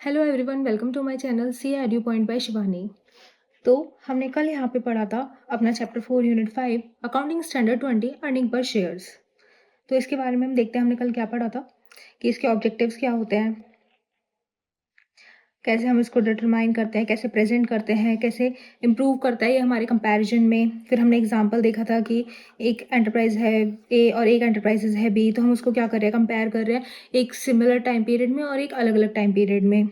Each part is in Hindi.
Hello everyone, welcome to my channel C edu point by Shivani. तो हमने कल यहाँ पे पढ़ा था अपना chapter 4 unit 5 accounting standard 20 earning per shares. तो इसके बारे में हम देखते हैं हमने कल क्या पढ़ा था कि इसके ऑब्जेक्टिव्स क्या होते हैं, कैसे हम इसको डिटरमाइन करते हैं, कैसे प्रेजेंट करते हैं, कैसे इम्प्रूव करता है ये हमारे कंपैरिजन में। फिर हमने एग्जांपल देखा था कि एक एंटरप्राइज है ए और एक एंटरप्राइजेज है बी, तो हम उसको क्या कर रहे हैं, कंपेयर कर रहे हैं एक सिमिलर टाइम पीरियड में और एक अलग अलग टाइम पीरियड में।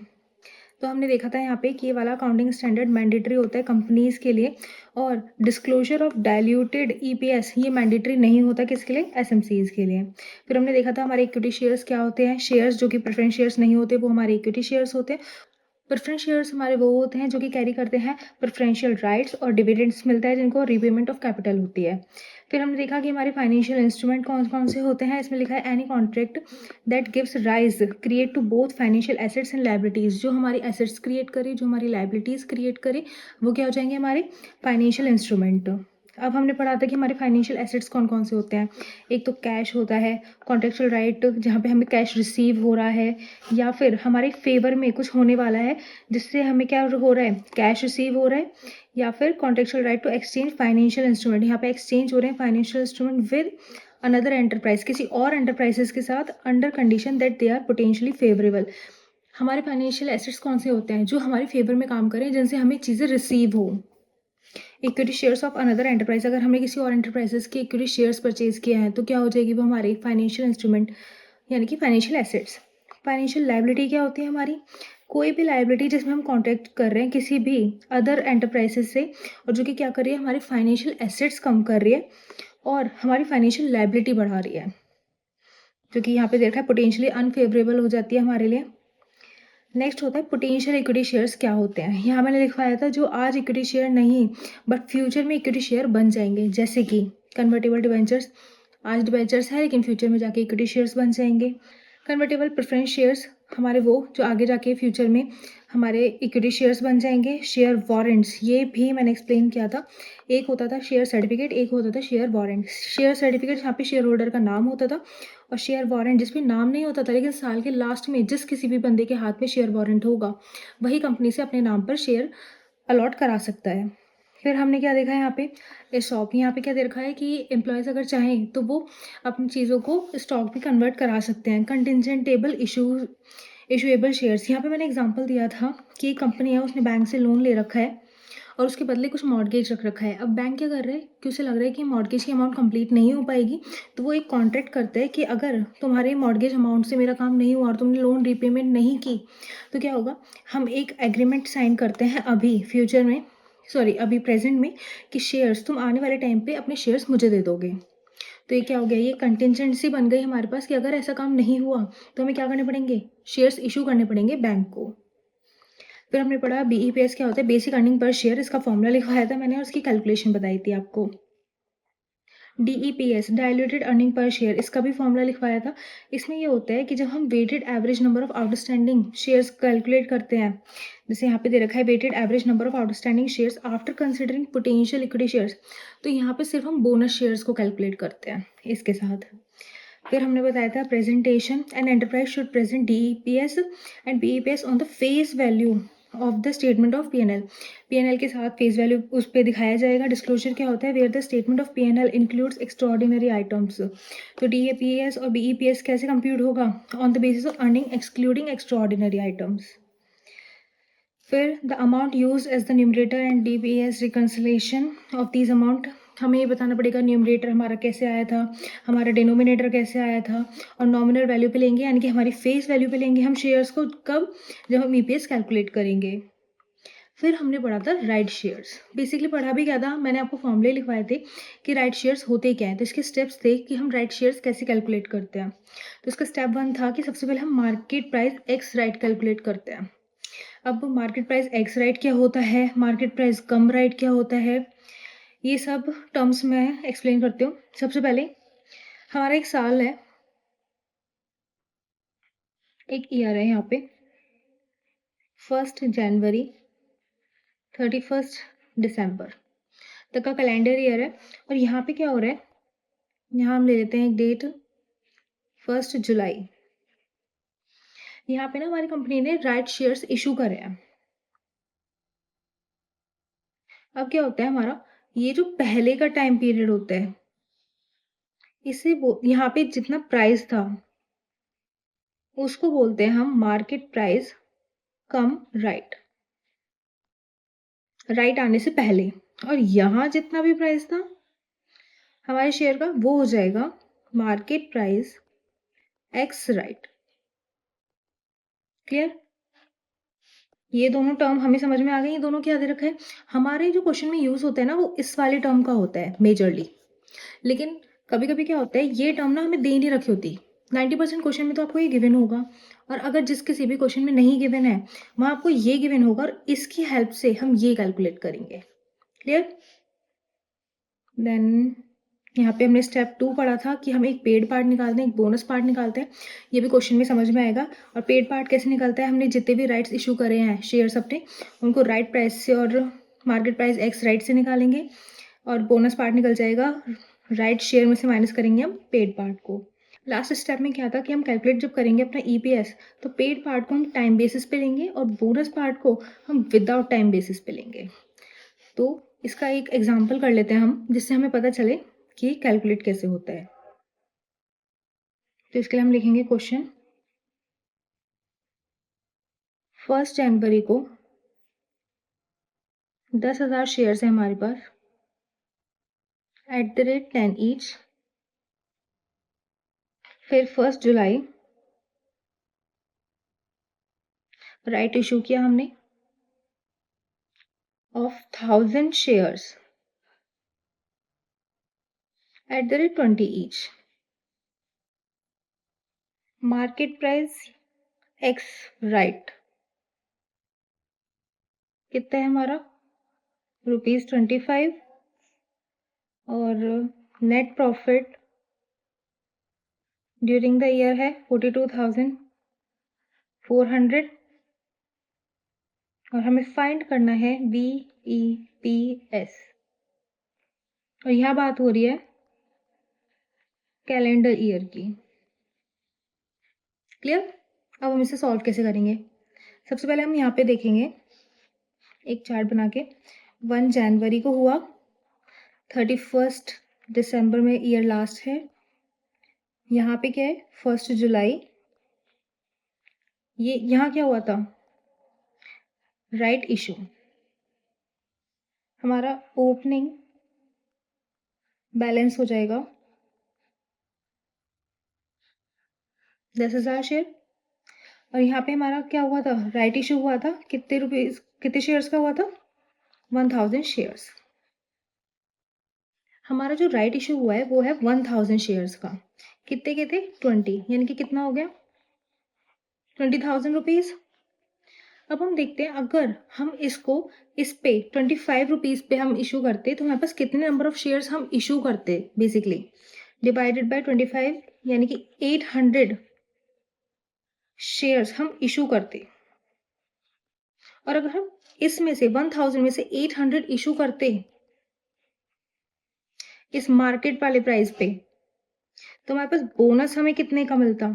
तो हमने देखा था यहाँ पे कि ये वाला अकाउंटिंग स्टैंडर्ड मैंडेटरी होता है कंपनीज के लिए, और डिस्क्लोजर ऑफ डाइल्यूटेड ईपीएस ये मैंडेटरी नहीं होता किसके लिए, एसएमसीज के लिए। फिर हमने देखा था हमारे इक्विटी शेयर्स क्या होते हैं, शेयर्स जो कि प्रेफरेंस शेयर्स नहीं होते वो हमारे इक्विटी शेयर्स होते हैं। प्रेफरेंस शेयर्स हमारे वो होते हैं जो कि कैरी करते हैं प्रेफरेंशियल राइट्स और डिविडेंड्स मिलता है जिनको रीपेमेंट ऑफ कैपिटल होती है। फिर हमने देखा कि हमारे फाइनेंशियल इंस्ट्रूमेंट कौन कौन से होते हैं। इसमें लिखा है any contract that gives rise create to both financial assets and liabilities. जो हमारी एसेट्स क्रिएट करे, जो हमारी लाइबिलिटीज क्रिएट करे, वो क्या हो जाएंगे, हमारे फाइनेंशियल इंस्ट्रूमेंट। अब हमने पढ़ा था कि हमारे फाइनेंशियल एसेट्स कौन कौन से होते हैं। एक तो कैश होता है, कॉन्ट्रेक्चुअल राइट जहाँ पे हमें कैश रिसीव हो रहा है या फिर हमारे फेवर में कुछ होने वाला है जिससे हमें क्या हो रहा है, कैश रिसीव हो रहा है, या फिर contractual right to exchange financial instrument, यहाँ पे एक्सचेंज हो रहे हैं financial instrument with another enterprise, किसी और एंटरप्राइजेस के साथ, under condition that they are potentially favourable. हमारे फाइनेंशियल एसेट्स कौन से होते हैं, जो हमारे फेवर में काम करें, जिनसे हमें चीज़ें रिसीव हो। Equity shares of another enterprise, अगर हमने किसी और एंटरप्राइजेस के इक्विटी शेयर्स परचेज किए हैं तो क्या हो जाएगी, वो हमारे फाइनेंशियल इंस्ट्रूमेंट यानी कि फाइनेंशियल एसेट्स। फाइनेंशियल लाइबिलिटी क्या होती है, हमारी कोई भी लाइबिलिटी जिसमें हम कॉन्ट्रैक्ट कर रहे हैं किसी भी अदर एंटरप्राइजेस से, और जो कि क्या कर रही है, हमारी फाइनेंशियल एसेट्स कम कर रही है और हमारी फाइनेंशियल लाइबिलिटी बढ़ा रही है, जो कि यहाँ पे देखा है पोटेंशियली अनफेवरेबल हो जाती है हमारे लिए। नेक्स्ट होता है पोटेंशियल इक्विटी शेयर्स क्या होते हैं। यहाँ मैंने लिखवाया था जो आज इक्विटी शेयर नहीं बट फ्यूचर में इक्विटी शेयर बन जाएंगे, जैसे कि कन्वर्टेबल डिवेंचर्स। आज डिवेंचर्स है लेकिन फ्यूचर में जाके इक्विटी शेयर्स बन जाएंगे। कन्वर्टेबल प्रेफरेंस शेयर्स हमारे वो जो आगे जाके फ्यूचर में हमारे इक्विटी शेयर्स बन जाएंगे। शेयर वारंट्स ये भी मैंने एक्सप्लेन किया था, एक होता था शेयर सर्टिफिकेट, एक होता था शेयर वारंट। शेयर सर्टिफिकेट यहाँ पे शेयर होल्डर का नाम होता था, और शेयर वारंट जिसमें नाम नहीं होता था लेकिन साल के लास्ट में जिस किसी भी बंदे के हाथ में शेयर वारंट होगा वही कंपनी से अपने नाम पर शेयर अलॉट करा सकता है। फिर हमने क्या देखा है यहाँ पे स्टॉक, यहाँ पे क्या दे रखा है कि एम्प्लॉयज़ अगर चाहें तो वो अपनी चीज़ों को स्टॉक भी कन्वर्ट करा सकते हैं। कंटिजेंटेबल इशूएबल शेयर्स, यहाँ पे मैंने एग्जांपल दिया था कि एक कंपनी है, उसने बैंक से लोन ले रखा है और उसके बदले कुछ मॉर्गेज रख रखा है। अब बैंक क्या कर रहा है कि उसे लग रहा है कि मॉर्गेज की अमाउंट कंप्लीट नहीं हो पाएगी, तो वो एक कॉन्ट्रैक्ट करता है कि अगर तुम्हारे मॉर्गेज अमाउंट से मेरा काम नहीं हुआ और तुमने लोन रीपेमेंट नहीं की तो क्या होगा, हम एक एग्रीमेंट साइन करते हैं अभी फ्यूचर में, सॉरी अभी प्रेजेंट में, कि शेयर्स तुम आने वाले टाइम पे अपने शेयर्स मुझे दे दोगे। तो ये क्या हो गया, ये कंटिजेंसी बन गई हमारे पास कि अगर ऐसा काम नहीं हुआ तो हमें क्या करने पड़ेंगे, शेयर्स इशू करने पड़ेंगे बैंक को। फिर हमने पढ़ा बीईपीएस क्या होता है, बेसिक अर्निंग पर शेयर, इसका फॉर्मूला लिखवाया था मैंने और उसकी कैलकुलेशन बताई थी आपको। डीईपीएस डाइल्यूटेड अर्निंग पर शेयर, इसका भी फॉर्मूला लिखवाया था। इसमें ये होता है कि जब हम weighted average number of outstanding shares calculate करते हैं, जैसे यहाँ पे दे रखा है weighted average number of outstanding shares after considering potential equity shares, तो यहाँ पे सिर्फ हम बोनस शेयर्स को कैलकुलेट करते हैं इसके साथ। फिर हमने बताया था presentation, and enterprise should present DEPS and BEPS on the face value of the statement of PNL. PNL के साथ फेस वैल्यू उस पर दिखाया जाएगा। डिस्क्लोजर क्या होता है, where the statement of PNL includes extraordinary items. तो डीईपीएस और बीईपीएस कैसे कंप्यूट होगा, on the basis of earning excluding extraordinary items. फिर the amount use as the numerator and DPS reconciliation of these amount, हमें ये बताना पड़ेगा न्यूमरेटर हमारा कैसे आया था, हमारा डिनोमिनेटर कैसे आया था, और नॉमिनल वैल्यू पे लेंगे यानी कि हमारी फेस वैल्यू पे लेंगे हम शेयर्स को, कब, जब हम ईपीएस कैलकुलेट करेंगे। फिर हमने पढ़ा था राइट शेयर्स। बेसिकली पढ़ा भी क्या था, मैंने आपको फॉर्मूले लिखवाए थे कि राइट शेयर्स होते क्या हैं, तो इसके स्टेप्स थे कि हम राइट शेयर्स कैसे कैलकुलेट करते हैं। तो इसका स्टेप 1 था कि सबसे पहले हम market price x right calculate करते हैं। अब मार्केट प्राइस एक्स राइट क्या होता है, मार्केट प्राइस कम राइट क्या होता है, ये सब टर्म्स मैं एक्सप्लेन करती हूँ। सबसे पहले हमारा एक साल है, एक ईयर है, यहाँ पे 1 जनवरी 31 दिसंबर तक का कैलेंडर ईयर है। और यहाँ पे क्या हो रहा है, यहाँ हम ले लेते हैं एक डेट 1 जुलाई। यहाँ पे ना हमारी कंपनी ने राइट शेयर्स इशू करे हैं। अब क्या होता है हमारा, ये जो पहले का टाइम पीरियड होता है, इसे वो यहाँ पे जितना प्राइस था, उसको बोलते हैं हम मार्केट प्राइस कम राइट, राइट आने से पहले। और यहाँ जितना भी प्राइस था हमारे शेयर का, वो हो जाएगा market price x right. Clear? ये दोनों टर्म हमें समझ में आ गई। ये दोनों क्या दे रखा है, हमारे जो क्वेश्चन में यूज होता है ना, वो इस वाले टर्म का होता है मेजरली। लेकिन कभी कभी क्या होता है, ये टर्म ना हमें दे नहीं रखी होती। 90% क्वेश्चन में तो आपको ये गिवन होगा, और अगर जिस किसी भी क्वेश्चन में नहीं गिवन है, वहाँ आपको ये गिवन होगा, और इसकी हेल्प से हम ये कैलकुलेट करेंगे। क्लियर? देन यहाँ पे हमने स्टेप 2 पढ़ा था कि हम एक पेड पार्ट निकालते हैं, एक बोनस पार्ट निकालते हैं। ये भी क्वेश्चन में समझ में आएगा। और पेड पार्ट कैसे निकलता है, हमने जितने भी राइट्स इशू करे हैं शेयर्स अपने, उनको राइट प्राइस से और मार्केट प्राइस एक्स राइट से निकालेंगे, और बोनस पार्ट निकल जाएगा, राइट शेयर में से माइनस करेंगे हम पेड पार्ट को। लास्ट स्टेप में क्या था कि हम कैलकुलेट जब करेंगे अपना ईपीएस, तो पेड पार्ट को हम टाइम बेसिस पे लेंगे और बोनस पार्ट को हम विदाउट टाइम बेसिस पे लेंगे। तो इसका एक एग्जाम्पल कर लेते हैं हम, जिससे हमें पता चले कि कैलकुलेट कैसे होता है। तो इसके लिए हम लिखेंगे क्वेश्चन, 1 जनवरी को 10,000 शेयर्स है हमारे पास, @10 ईच। फिर 1 जुलाई राइट इशू किया हमने of 1000 shares @20 each. Market price x right कितना है हमारा, ₹25। और net profit during the year है 42,400। और हमें फाइंड करना है BEPS। और यहाँ बात हो रही है कैलेंडर ईयर की। क्लियर? अब हम इसे सॉल्व कैसे करेंगे, सबसे पहले हम यहाँ पे देखेंगे एक चार्ट बना के। 1 जनवरी को हुआ, 31 दिसंबर में ईयर लास्ट है। यहाँ पे क्या है, 1 जुलाई। ये यहाँ क्या हुआ था, राइट इशू। हमारा ओपनिंग बैलेंस हो जाएगा 10,000 शेयर। और यहाँ पे हमारा क्या हुआ था, राइट इशू हुआ था, कितने रुपीज, कितने शेयर्स का हुआ था, 1000 शेयर्स। हमारा जो राइट इशू हुआ है वो है 1000 शेयर्स का। कितने के थे, 20, यानी कि कितना हो गया, 20,000 रुपीज। अब हम देखते हैं, अगर हम इसको इस पे 25 रुपीज पे हम इशू करते, तो हमारे पास कितने नंबर ऑफ शेयर्स हम इशू करते बेसिकली, डिवाइडेड बाय 25, यानी कि 800 शेयर्स हम इशू करते। और अगर हम इसमें से 1000 में से 800 इशू करते इस मार्केट वाले प्राइस पे, तो हमारे पास बोनस हमें कितने का मिलता,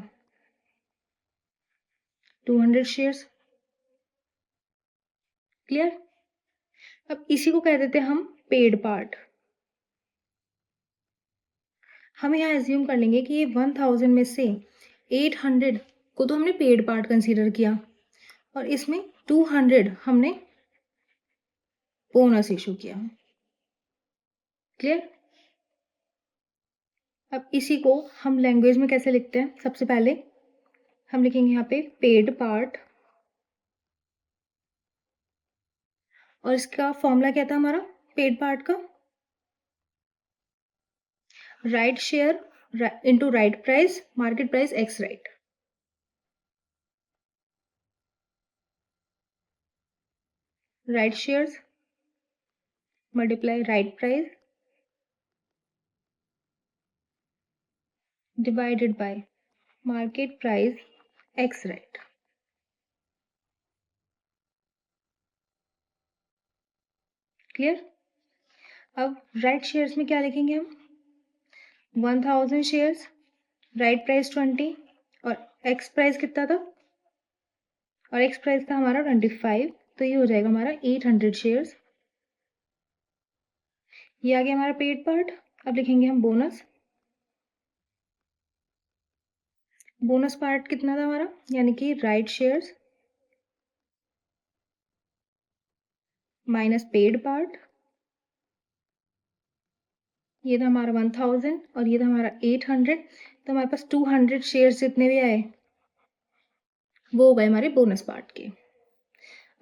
200 शेयर्स। क्लियर? अब इसी को कह देते हैं हम पेड पार्ट। हम यहाँ एज्यूम कर लेंगे कि ये 1000 में से 800 को तो हमने पेड पार्ट कंसीडर किया, और इसमें 200 हमने बोनस इशू किया। क्लियर? अब इसी को हम लैंग्वेज में कैसे लिखते हैं, सबसे पहले हम लिखेंगे यहाँ पे पेड पार्ट, और इसका फॉर्मूला क्या था हमारा पेड पार्ट का, right share into right price market price x right. Right shares multiply right price divided by market price x right. Clear? अब राइट शेयर्स में क्या लिखेंगे हम, 1000 शेयर्स, राइट प्राइस 20, और एक्स प्राइस कितना था और एक्स प्राइस था हमारा 25, तो ये हो जाएगा हमारा 800 शेयर्स। ये आ गया हमारा पेड पार्ट। अब लिखेंगे हम बोनस। बोनस पार्ट कितना था हमारा, यानी कि right shares minus paid part. ये था हमारा 1000 और ये था हमारा 800, तो हमारे पास 200 शेयर्स जितने भी आए वो हो गए हमारे बोनस पार्ट के।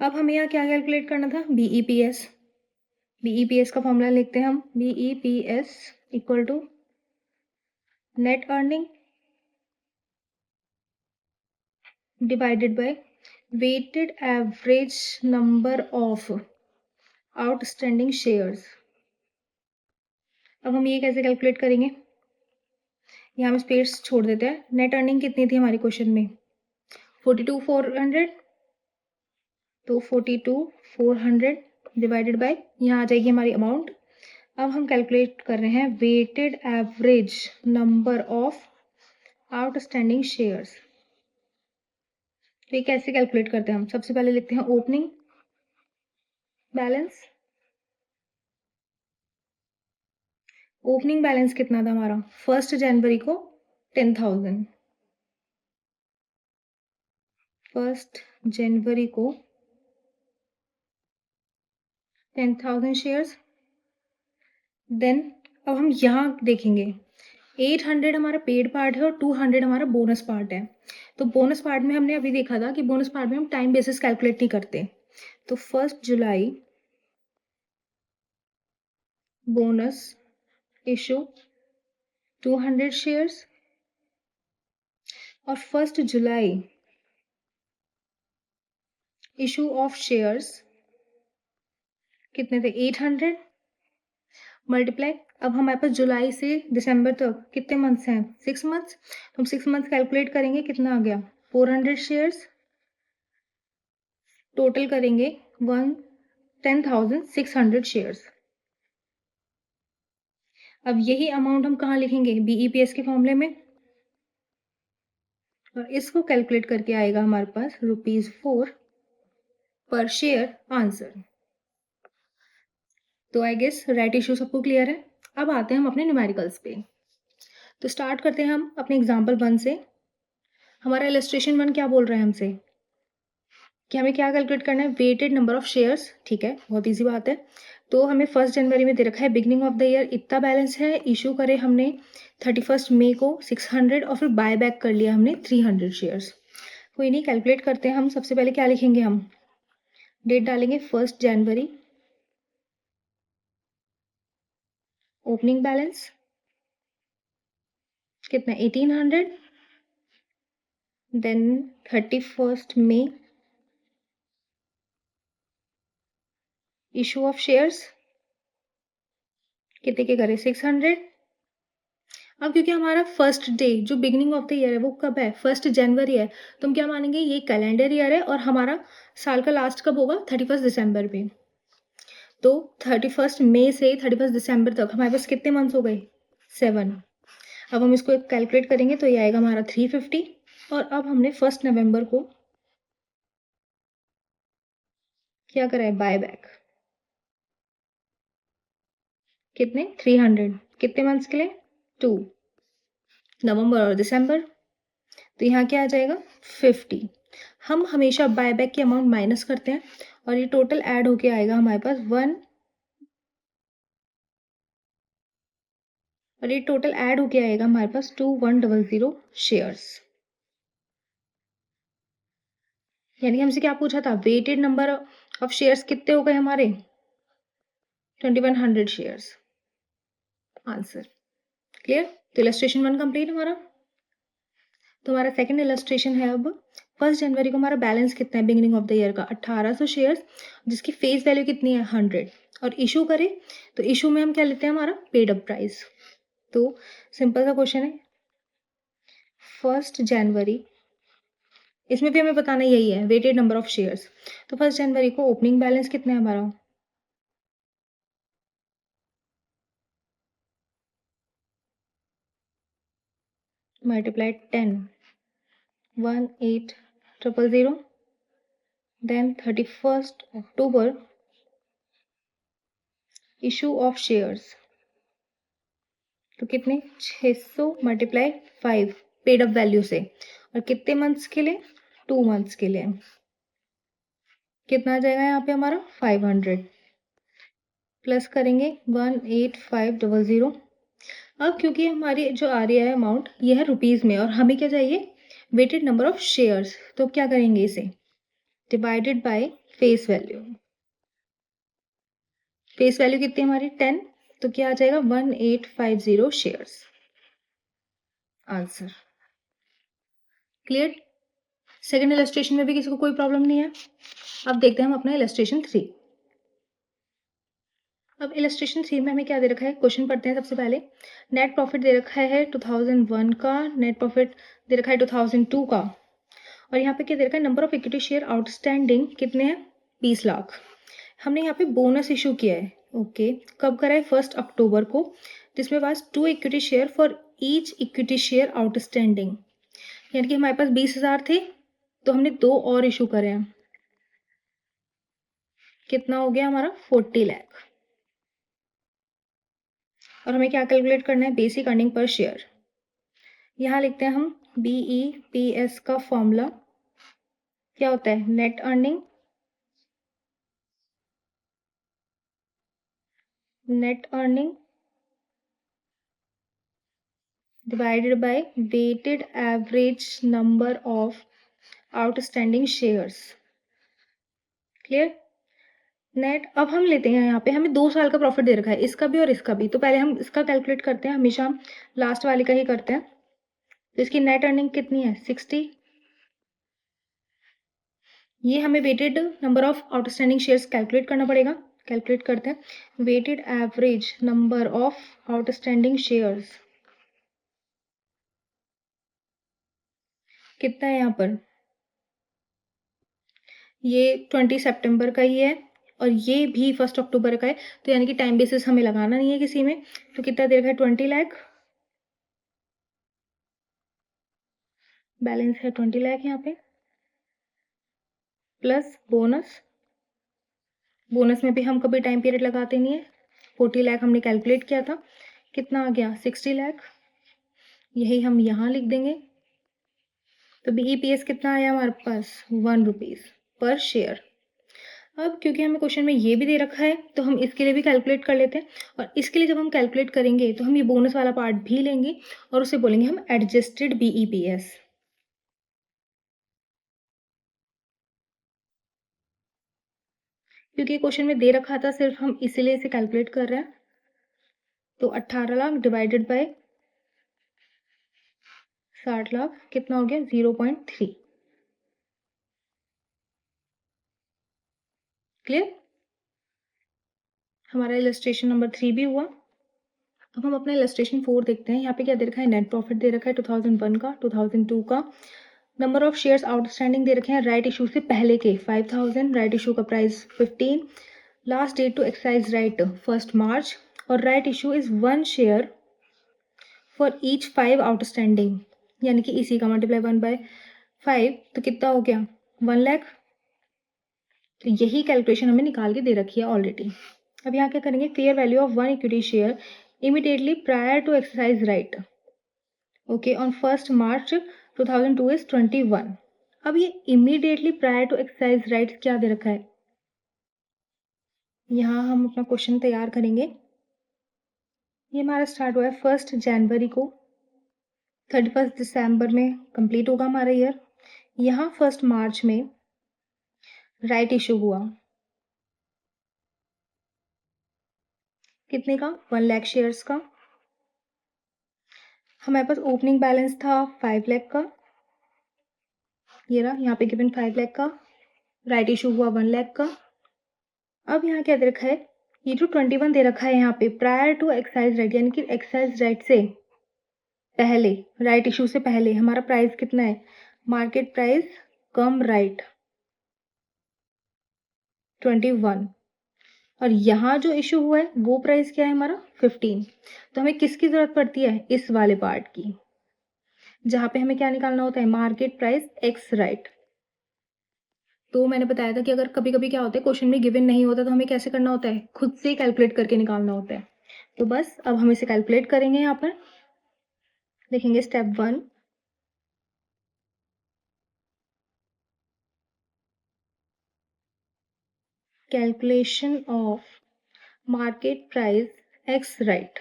अब हमें यहाँ क्या कैलकुलेट करना था, बीईपीएस। बीईपीएस का फॉर्मूला लिखते हैं हम, BEPS equal to net earning divided by weighted average number of outstanding shares. अब हम ये कैसे कैलकुलेट करेंगे, यहाँ हम स्पेस छोड़ देते हैं। नेट अर्निंग कितनी थी हमारे क्वेश्चन में, 42,400, तो 42,400 डिवाइडेड बाय, यहाँ आ जाएगी हमारी अमाउंट। अब हम कैलकुलेट कर रहे हैं weighted average number of outstanding shares. तो ये कैसे कैलकुलेट करते हैं हम, सबसे पहले लिखते हैं ओपनिंग बैलेंस। ओपनिंग बैलेंस कितना था हमारा 1 जनवरी को 10,000। 1 जनवरी को 10,000 शेयर्स। देन अब हम यहाँ देखेंगे 800 हमारा पेड पार्ट है और 200 हमारा बोनस पार्ट है। तो बोनस पार्ट में हमने अभी देखा था कि बोनस पार्ट में हम टाइम बेसिस कैलकुलेट नहीं करते। तो 1 जुलाई बोनस इशू 200 शेयर्स और 1 जुलाई इशू ऑफ शेयर्स कितने थे 800 मल्टीप्लाई। अब हमारे पास जुलाई से दिसंबर तक कितने मंथ्स हैं, 6 मंथ्स। तो हम 6 मंथ्स कैलकुलेट करेंगे, कितना आ गया 400 शेयर्स। टोटल करेंगे 10,600 शेयर्स। अब यही अमाउंट हम कहाँ लिखेंगे, बीईपीएस के फॉर्मूले में, और इसको कैलकुलेट करके आएगा हमारे पास ₹4 पर शेयर आंसर। तो आई गेस राइट इशू सबको क्लियर है। अब आते हैं हम अपने न्यूमेरिकल्स पे। तो स्टार्ट करते हैं हम अपने एग्जाम्पल 1 से। हमारा इलस्ट्रेशन 1 क्या बोल रहा है हमसे कि हमें क्या कैलकुलेट करना है, वेटेड नंबर ऑफ शेयर्स। ठीक है, बहुत ईजी बात है। तो हमें 1 जनवरी में दे रखा है बिगनिंग ऑफ द ईयर इतना बैलेंस है, इशू करे हमने 31 मई को 600 और फिर बाय बैक कर लिया हमने 300 शेयर्स। कोई नहीं, कैलकुलेट करते हैं हम। सबसे पहले क्या लिखेंगे हम, डेट डालेंगे 1 जनवरी, ओपनिंग बैलेंस कितना 1800, देन 31 मई इशू ऑफ शेयर्स कितने के करे 600। अब क्योंकि हमारा फर्स्ट डे जो बिगिनिंग ऑफ द ईयर है वो कब है, 1 जनवरी है, तो हम क्या मानेंगे ये कैलेंडर ईयर है और हमारा साल का लास्ट कब होगा 31 दिसंबर पे। तो 31 मई से 31 दिसंबर तक हमारे पास कितने मंथ्स हो गए 7। अब हम इसको कैलकुलेट करेंगे तो ये आएगा हमारा 350। और अब हमने 1 नवंबर को क्या करा है, बाय बैक कितने 300, कितने मंथ्स के लिए 2, नवंबर और दिसंबर। तो यहाँ क्या आ जाएगा 50। हम हमेशा बाय बैक की अमाउंट माइनस करते हैं और ये टोटल ऐड होके आएगा हमारे पास 1, और ये टोटल ऐड होके आएगा हमारे पास 2100 शेयर्स। यानी कि हमसे क्या पूछा था, वेटेड नंबर ऑफ शेयर्स कितने हो गए हमारे 2100 शेयर्स। Answer clear. तो इलस्ट्रेशन 1 कंप्लीट हमारा। तो हमारा सेकंड इलस्ट्रेशन है अब 1 जनवरी को हमारा बैलेंस कितना है बिगिनिंग ऑफ द ईयर का 1800 शेयर्स, जिसकी फेस वैल्यू कितनी है 100, और इशू करें तो इशू में हम क्या लेते हैं हमारा पेड अप प्राइस। तो सिंपल सा क्वेश्चन है 1 जनवरी, इसमें भी हमें बताना यही है वेटेड नंबर ऑफ शेयर्स। तो 1 जनवरी को ओपनिंग बैलेंस कितना है हमारा, multiply 10, 1800, then 31st October issue of shares, तो कितने 600 मल्टीप्लाई 5 पेड अप वैल्यू से, और कितने मंथ्स के लिए 2 मंथ्स के लिए, कितना आ जाएगा यहाँ पे हमारा 500 प्लस करेंगे 18500। अब क्योंकि हमारी जो आ रही है अमाउंट ये है रुपीज़ में और हमें क्या चाहिए वेटेड नंबर ऑफ शेयर्स, तो क्या करेंगे इसे divided by face value. Face value कितनी हमारी 10, तो क्या आ जाएगा 1850 shares. Answer clear. Second illustration में भी किसी को कोई प्रॉब्लम नहीं है। अब देखते हैं हम अपना इलस्ट्रेशन 3। अब इलस्ट्रेशन 3 में हमें क्या दे रखा है, क्वेश्चन पढ़ते हैं सबसे पहले। नेट प्रॉफिट दे रखा है 2001 का, नेट प्रॉफिट दे रखा है 2002 का, और यहाँ पे क्या दे रखा है number of equity share outstanding कितने हैं 20 लाख। हमने यहाँ पे बोनस इशू किया है, ओके कब करा है 1 अक्टूबर को, जिसमें पास 2 equity share for each equity share outstanding, यानी कि हमारे पास 20,000 थे तो हमने 2 और इशू करे हैं, कितना हो गया हमारा 40 लाख। और हमें क्या कैलकुलेट करना है बेसिक अर्निंग पर शेयर। यहाँ लिखते हैं हम BEPS का फॉर्मूला क्या होता है, net earning divided by weighted average number of outstanding shares। Clear. Net अब हम लेते हैं यहाँ पे हमें 2 साल का प्रॉफिट दे रखा है, इसका भी और इसका भी, तो पहले हम इसका कैलकुलेट करते हैं, हमेशा हम लास्ट वाले का ही करते हैं। तो इसकी नेट अर्निंग कितनी है 60, ये हमें weighted number of outstanding shares calculate करना पड़ेगा। कैलकुलेट करते हैं weighted average number of outstanding shares कितना है यहाँ पर, ये 20 सितंबर का ही है और ये भी 1 अक्टूबर का है, तो यानी कि टाइम बेसिस हमें लगाना नहीं है किसी में। तो कितना दे रखा है 20 लाख, बैलेंस है 20 लाख यहाँ पे, प्लस बोनस, बोनस में भी हम कभी टाइम पीरियड लगाते नहीं है। 40 लाख हमने कैलकुलेट किया था, कितना आ गया 60 लाख, यही हम यहाँ लिख देंगे। तो BEPS कितना आया हमारे पास 1 रुपीज़ पर शेयर। अब क्योंकि हमें क्वेश्चन में ये भी दे रखा है तो हम इसके लिए भी कैलकुलेट कर लेते हैं, और इसके लिए जब हम कैलकुलेट करेंगे तो हम ये बोनस वाला पार्ट भी लेंगे और उसे बोलेंगे हम एडजस्टेड BEPS। क्योंकि क्वेश्चन में दे रखा था सिर्फ हम इसीलिए इसे कैलकुलेट कर रहे हैं। तो 18 लाख डिवाइडेड बाय 60 लाख कितना हो गया 0.3। क्लियर। हमारा इलस्ट्रेशन नंबर 3 भी हुआ। अब हम अपना इलस्ट्रेशन 4 देखते हैं। यहाँ पे क्या दे रखा है, नेट प्रॉफिट दे रखा है 2001 का, 2002 का, नंबर ऑफ शेयर्स आउटस्टैंडिंग दे रखे हैं राइट इशू से पहले के 5000, राइट इशू का price 15, last date to exercise right 1 March, और right issue is 1 share for each 5 outstanding, यानी कि इसी का मल्टीप्लाई 1/5, तो कितना हो गया 1 लाख। तो यही कैलकुलेशन हमें निकाल के दे रखी है ऑलरेडी। अब यहाँ क्या करेंगे, fair value of 1 equity share immediately prior to exercise right, okay on 1 March 2002 is 21। अब ये immediately prior to exercise right क्या दे रखा है, यहाँ हम अपना क्वेश्चन तैयार करेंगे। ये हमारा स्टार्ट हुआ है 1 जनवरी को, 31 दिसंबर में कंप्लीट होगा हमारा ईयर। यहाँ 1 मार्च में राइट इशू हुआ, कितने का 1 लाख शेयर्स का। हमारे पास ओपनिंग बैलेंस था 5 लाख का, ये रहा यहाँ पे गिवन 5 लाख का, राइट इशू हुआ 1 लाख का। अब यहाँ क्या दे रखा है, ये जो 21 दे रखा है यहाँ पे प्रायर टू एक्साइज राइट, यानी कि एक्साइज राइट से पहले, राइट इशू से पहले हमारा प्राइस कितना है, मार्केट प्राइस कम राइट 21, और यहाँ जो इशू हुआ है वो प्राइस क्या है हमारा 15। तो हमें किसकी जरूरत पड़ती है, इस वाले पार्ट की, जहाँ पे हमें क्या निकालना होता है, मार्केट प्राइस एक्स राइट। तो मैंने बताया था कि अगर कभी-कभी क्या होता है क्वेश्चन में गिवन नहीं होता तो हमें कैसे करना होता है, खुद से कैलकुलेट करके निकालना होता है। तो बस अब हम इसे कैलकुलेट करेंगे यहाँ पर। देखेंगे step 1। Calculation of market price x right.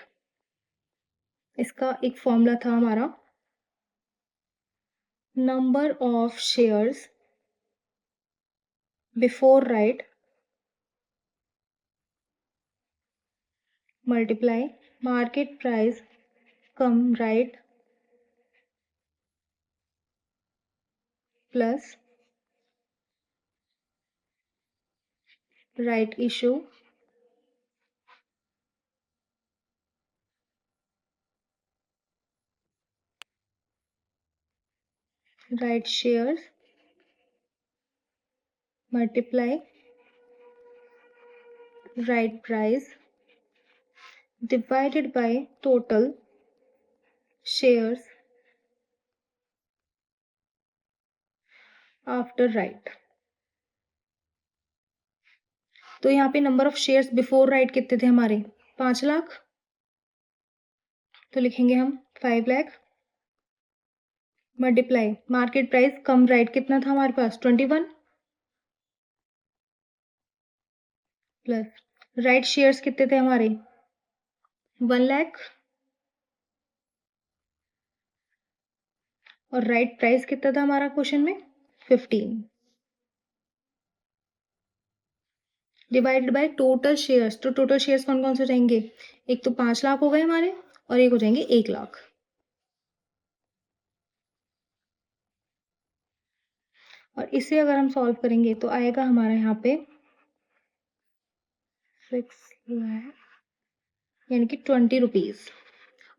इसका एक फॉर्मूला था हमारा, number of shares before right multiply market price come right plus right issue right shares multiply right price divided by total shares after right। तो यहाँ पे number of shares before right कितने थे हमारे, 5 लाख। तो लिखेंगे हम 5 लाख मल्टीप्लाई मार्केट प्राइस कम राइट कितना था हमारे पास 21 प्लस राइट शेयर्स कितने थे हमारे 1 लाख और राइट प्राइस कितना था हमारा क्वेश्चन में 15 डिवाइडेड बाय टोटल शेयर्स। तो टोटल शेयर्स कौन कौन से रहेंगे, एक तो 5 लाख हो गए हमारे और एक हो जाएंगे 1 लाख। और इसे अगर हम सॉल्व करेंगे तो आएगा हमारा यहाँ पे 6 लाख यानी कि 20 रुपीज।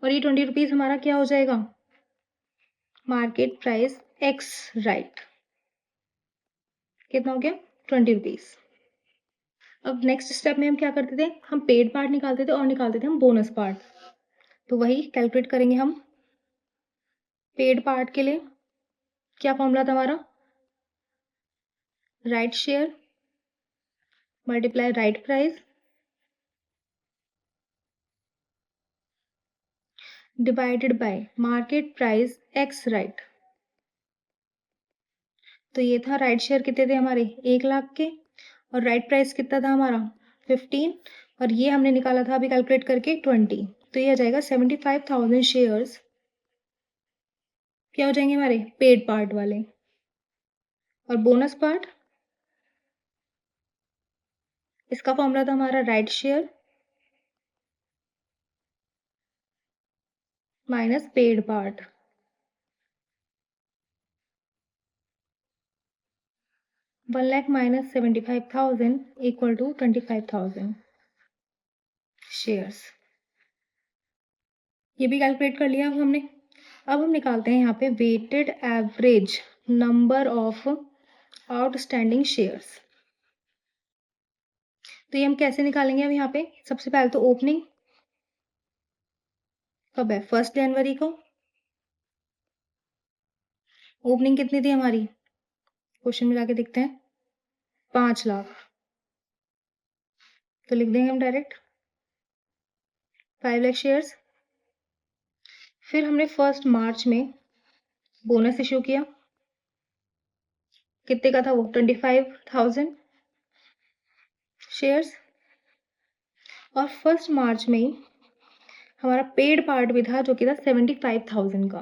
और ये 20 रुपीज हमारा क्या हो जाएगा, मार्केट प्राइस एक्स राइट कितना हो गया 20 रुपीज। अब नेक्स्ट स्टेप में हम क्या करते थे, हम पेड पार्ट निकालते थे और निकालते थे हम बोनस पार्ट। तो वही कैलकुलेट करेंगे हम। पेड पार्ट के लिए क्या फॉर्मूला था हमारा, right share multiply right price divided by market price x right. तो ये था राइट शेयर कितने थे हमारे 1 लाख के और राइट प्राइस कितना था हमारा 15 और ये हमने निकाला था अभी कैलकुलेट करके 20। तो ये आ जाएगा 75,000 शेयर्स क्या हो जाएंगे हमारे पेड पार्ट वाले। और बोनस पार्ट, इसका फॉर्मूला था हमारा right share minus paid part. 1 lakh minus 75,000 equal to 25,000 shares. ये भी कैलकुलेट कर लिया अब हमने। अब हम निकालते हैं यहाँ पे weighted average number of outstanding shares. तो ये हम कैसे निकालेंगे, अब यहाँ पे सबसे पहले तो ओपनिंग कब है 1 जनवरी को। ओपनिंग कितनी थी हमारी, क्वेश्चन में जाके देखते हैं 5 लाख। तो लिख देंगे हम डायरेक्ट 5 लाख शेयर्स। फिर हमने 1 मार्च में बोनस इशू किया, कितने का था वो 25,000 शेयर्स। और 1 मार्च में ही हमारा पेड पार्ट भी था जो कि था 75,000 का।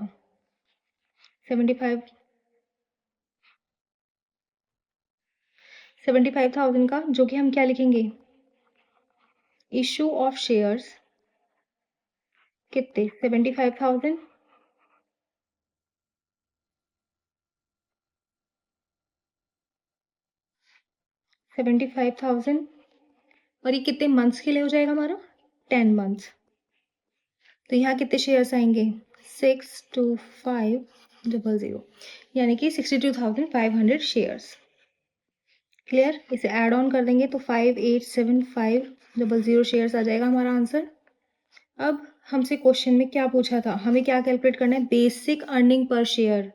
75,000 का जो कि हम क्या लिखेंगे, इशू ऑफ शेयर्स कितने 75,000 75,000 और ये कितने मंथ्स के लिए हो जाएगा हमारा 10 मंथ्स। तो यहाँ कितने शेयर्स आएंगे 62,500 यानी कि 62,500 शेयर्स। क्लियर, इसे ऐड ऑन कर देंगे तो 587500 शेयर्स आ जाएगा हमारा आंसर। अब हमसे क्वेश्चन में क्या पूछा था, हमें क्या कैलकुलेट करना है, basic earning per share.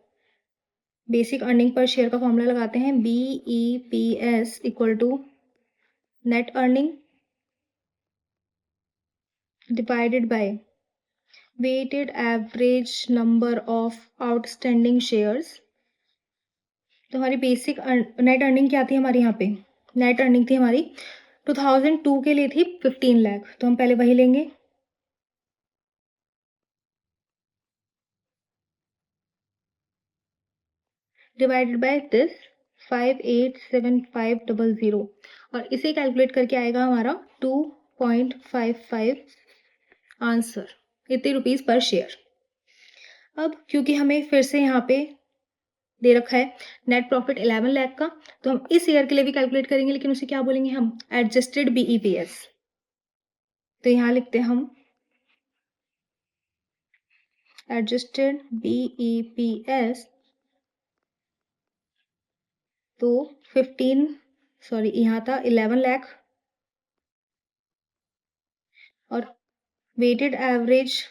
Basic earning per share का फॉर्मूला लगाते हैं, BEPS equal to net earning divided by weighted average number of outstanding shares. तो हमारी बेसिक नेट अर्निंग क्या थी हमारी, यहाँ पे नेट अर्निंग थी हमारी 2002 के लिए थी 15 लाख, तो हम पहले वही लेंगे, डिवाइडेड बाय दिस 587500, और इसे कैलकुलेट करके आएगा हमारा 2.55 आंसर, इतने रुपीस पर शेयर। अब क्योंकि हमें फिर से यहाँ पे दे रखा है नेट प्रॉफिट 11 लाख का, तो हम इस ईयर के लिए भी कैलकुलेट करेंगे, लेकिन उसे क्या बोलेंगे हम, एडजस्टेड BEPS। तो यहाँ लिखते हैं हम एडजस्टेड BEPS, तो 11 लाख, और वेटेड एवरेज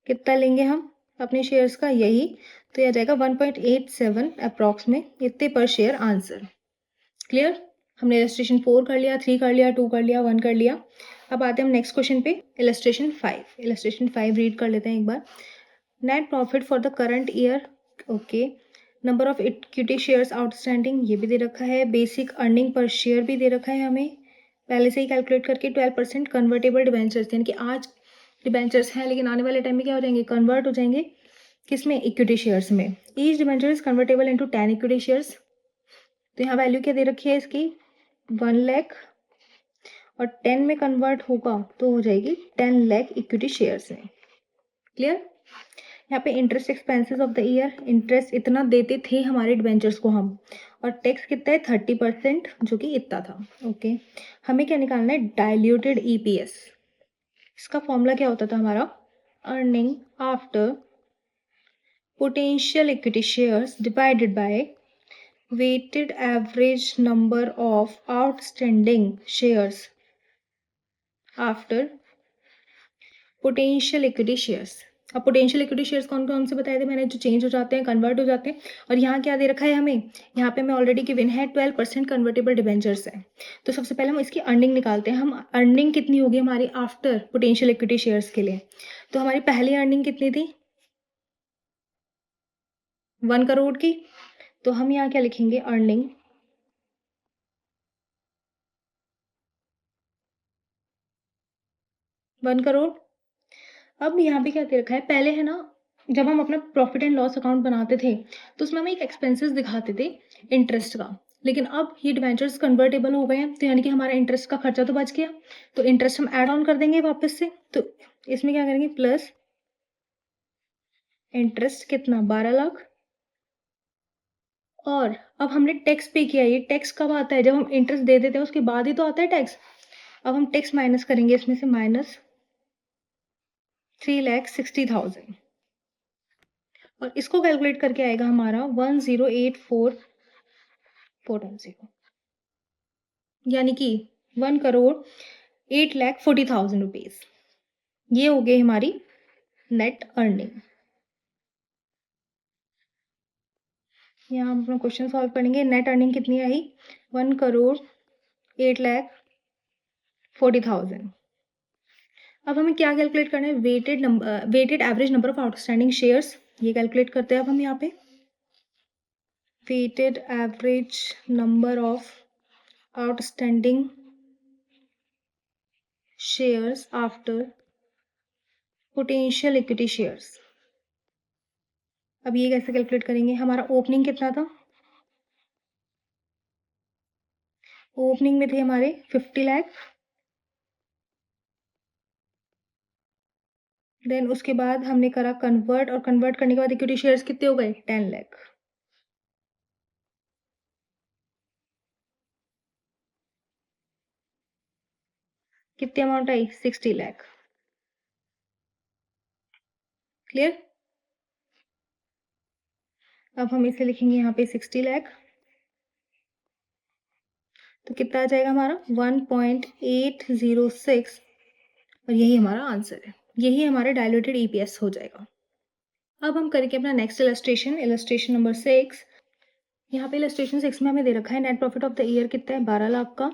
कितना लेंगे हम अपने शेयर्स का, यही, तो यह जाएगा 1.87 अप्रॉक्स में, इतने पर शेयर आंसर। क्लियर? हमने इलस्ट्रेशन 4 कर लिया, 3 कर लिया, 2 कर लिया, 1 कर लिया। अब आते हैं हम नेक्स्ट क्वेश्चन पे, इलस्ट्रेशन 5। इलस्ट्रेशन 5 रीड कर लेते हैं एक बार। Net profit for the current year, okay. Number of equity shares outstanding, ये भी दे रखा है। बेसिक अर्निंग पर शेयर भी दे रखा है हमें पहले से ही कैलकुलेट करके। 12% कन्वर्टेबल डिबेंचर्स, यानी कि आज डिबेंचर्स हैं लेकिन आने वाले टाइम में क्या हो जाएंगे, कन्वर्ट हो जाएंगे किसमें, इक्विटी शेयर्स में। Each debenture is convertible into 10 equity shares. तो यहाँ वैल्यू क्या दे रखी है इसकी, 1 लाख, और 10 में कन्वर्ट होगा तो हो जाएगी 10 लाख इक्विटी शेयर्स में। क्लियर? यहाँ पे interest expenses of the year, interest इतना देते थे हमारे डिबेंचर्स को हम, और टैक्स कितना है 30%, जो कि इतना था। ओके, हमें क्या निकालना है, डाइल्यूटेड EPS। इसका फॉर्मूला क्या होता था हमारा, earning after potential equity shares divided by weighted average number of outstanding shares after potential equity shares। अब पोटेंशियल इक्विटी शेयर्स कौन कौन से बताए थे मैंने, जो चेंज हो जाते हैं, कन्वर्ट हो जाते हैं। और यहाँ क्या दे रखा है हमें, यहाँ पे हमें ऑलरेडी गिवन है 12% कन्वर्टेबल डिबेंचर्स है। तो सबसे पहले हम इसकी अर्निंग निकालते हैं। हम अर्निंग कितनी होगी हमारी आफ्टर पोटेंशियल इक्विटी शेयर्स के लिए, तो हमारी पहली अर्निंग कितनी थी, 1 करोड़ की। तो हम यहाँ क्या लिखेंगे, अर्निंग 1 करोड़। अब यहाँ पे क्या दे रखा है, पहले है ना, जब हम अपना प्रॉफिट एंड लॉस अकाउंट बनाते थे तो उसमें हम एक एक्सपेंसेस दिखाते थे इंटरेस्ट का, लेकिन अब ये डिबेंचर्स कन्वर्टेबल हो गए हैं, तो यानी कि हमारा इंटरेस्ट का खर्चा तो बच गया, तो इंटरेस्ट हम ऐड ऑन कर देंगे वापस से। तो इसमें क्या करेंगे, प्लस इंटरेस्ट कितना, 12 लाख। और अब हमने टैक्स पे किया, ये टैक्स कब आता है, जब हम इंटरेस्ट दे देते हैं उसके बाद ही तो आता है टैक्स। अब हम टैक्स माइनस करेंगे इसमें से, माइनस 3,60,000, और इसको कैलकुलेट करके आएगा हमारा 10,84,400, यानी कि 1,08,40,000 रुपीज। ये हो गई हमारी नेट अर्निंग। यहाँ हम अपना क्वेश्चन सॉल्व करेंगे। नेट अर्निंग कितनी आई, 1,08,40,000। अब हमें क्या कैलकुलेट करना है, weighted average number of outstanding shares, ये कैलकुलेट करते हैं अब हम यहाँ पे। Weighted average number of outstanding shares after potential equity shares. अब ये कैसे कैलकुलेट करेंगे, हमारा ओपनिंग कितना था, ओपनिंग में थे हमारे 50 लाख, देन उसके बाद हमने करा कन्वर्ट, और कन्वर्ट करने के बाद इक्विटी शेयर्स कितने हो गए, 10 लाख। कितनी अमाउंट आई, 60 लाख। क्लियर? अब हम इसे लिखेंगे यहाँ पे 60 लाख, तो कितना आ जाएगा हमारा 1.806, और यही हमारा आंसर है, यही हमारा डायल्यूटेड EPS हो जाएगा। अब हम करेंगे अपना नेक्स्ट इलस्ट्रेशन, इलस्ट्रेशन नंबर 6। यहाँ पे इलस्ट्रेशन 6 में हमें दे रखा है net profit of the year कितना है 12 लाख का,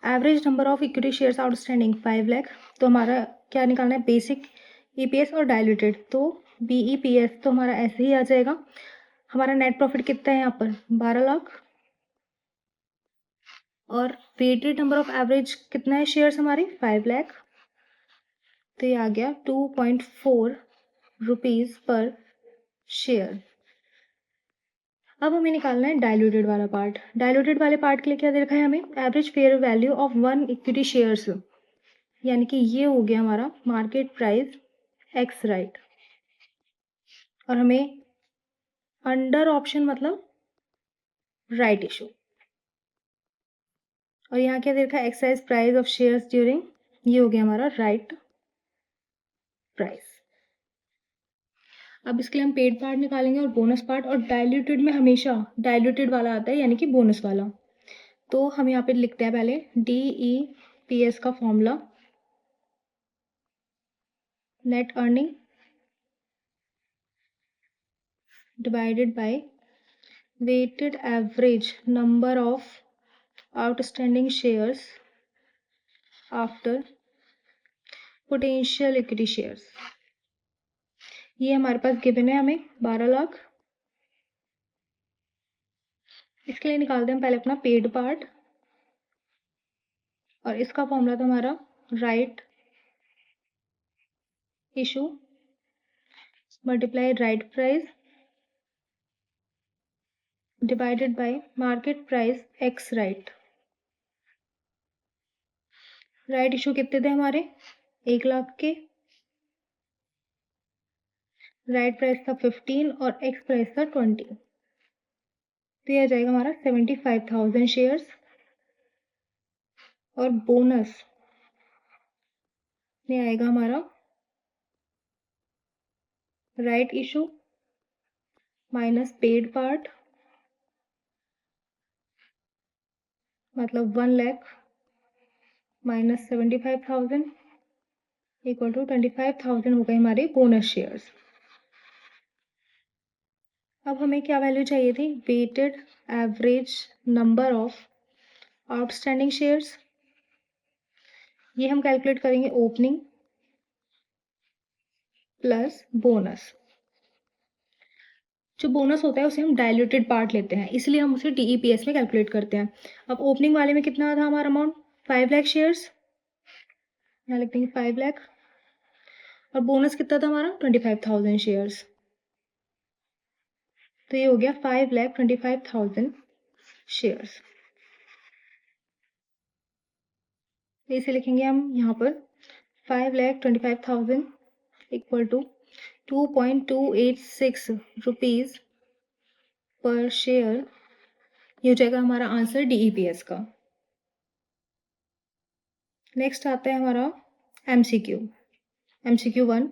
average number of equity shares outstanding 5 lakh. तो हमारा क्या निकालना है, बेसिक ईपीएस और डायल्यूटेड। तो बीईपीएस तो हमारा ऐसे ही आ जाएगा। हमारा नेट प्रॉफिट कितना है यहाँ पर 12 लाख, और वेटेड नंबर ऑफ एवरेज कितना है शेयर्स हमारे 5 लाख। तो ये आ गया 2.4 रुपीज पर शेयर। अब हमें निकालना है डायल्यूटेड वाला पार्ट। डायल्यूटेड वाले पार्ट के लिए क्या दे रखा है हमें, average fair value of 1 equity shares, यानी कि ये हो गया हमारा मार्केट प्राइस एक्स राइट। और हमें अंडर ऑप्शन मतलब राइट इशू, और यहाँ क्या दे रखा है exercise price of shares during, ये हो गया हमारा राइट प्राइस। अब इसके लिए हम पेड पार्ट निकालेंगे और बोनस पार्ट, और डायल्यूटेड में हमेशा डायल्यूटेड वाला आता है यानी कि बोनस वाला। तो हम यहाँ पे लिखते हैं पहले DEPS का formula, net earning divided by weighted average number of outstanding shares after potential equity shares। ये हमारे पास गिवन है हमें 12 लाख। इसके लिए निकालते हैं पहले अपना पेड पार्ट, और इसका फॉर्मूला था हमारा right issue multiply right price divided by market price x right. Right issue कितने थे हमारे 1 लाख के, राइट प्राइस था 15 और एक्स प्राइस था 20। तो यह आ जाएगा हमारा 75,000 शेयर्स। और बोनस में आएगा हमारा right issue minus paid part, मतलब 1 लाख माइनस 75,000 इक्वल टू 25,000 हो गए हमारे बोनस शेयर्स। अब हमें क्या वैल्यू चाहिए थी, weighted average number of outstanding shares. ये हम कैलकुलेट करेंगे ओपनिंग प्लस बोनस। जो बोनस होता है उसे हम डायल्यूटेड पार्ट लेते हैं, इसलिए हम उसे DEPS में कैलकुलेट करते हैं। अब ओपनिंग वाले में कितना था हमारा अमाउंट 5 लाख शेयर्स, यहाँ लिख देंगे 5 लाख, और बोनस कितना था हमारा 25,000 शेयर्स। तो ये हो गया 5,25,000 शेयर्स। तो इसे लिखेंगे हम यहाँ पर 5,25,000 equal to 2.286 rupees per share. ये हो जाएगा हमारा आंसर DEPS का। नेक्स्ट आता है हमारा MCQ 1।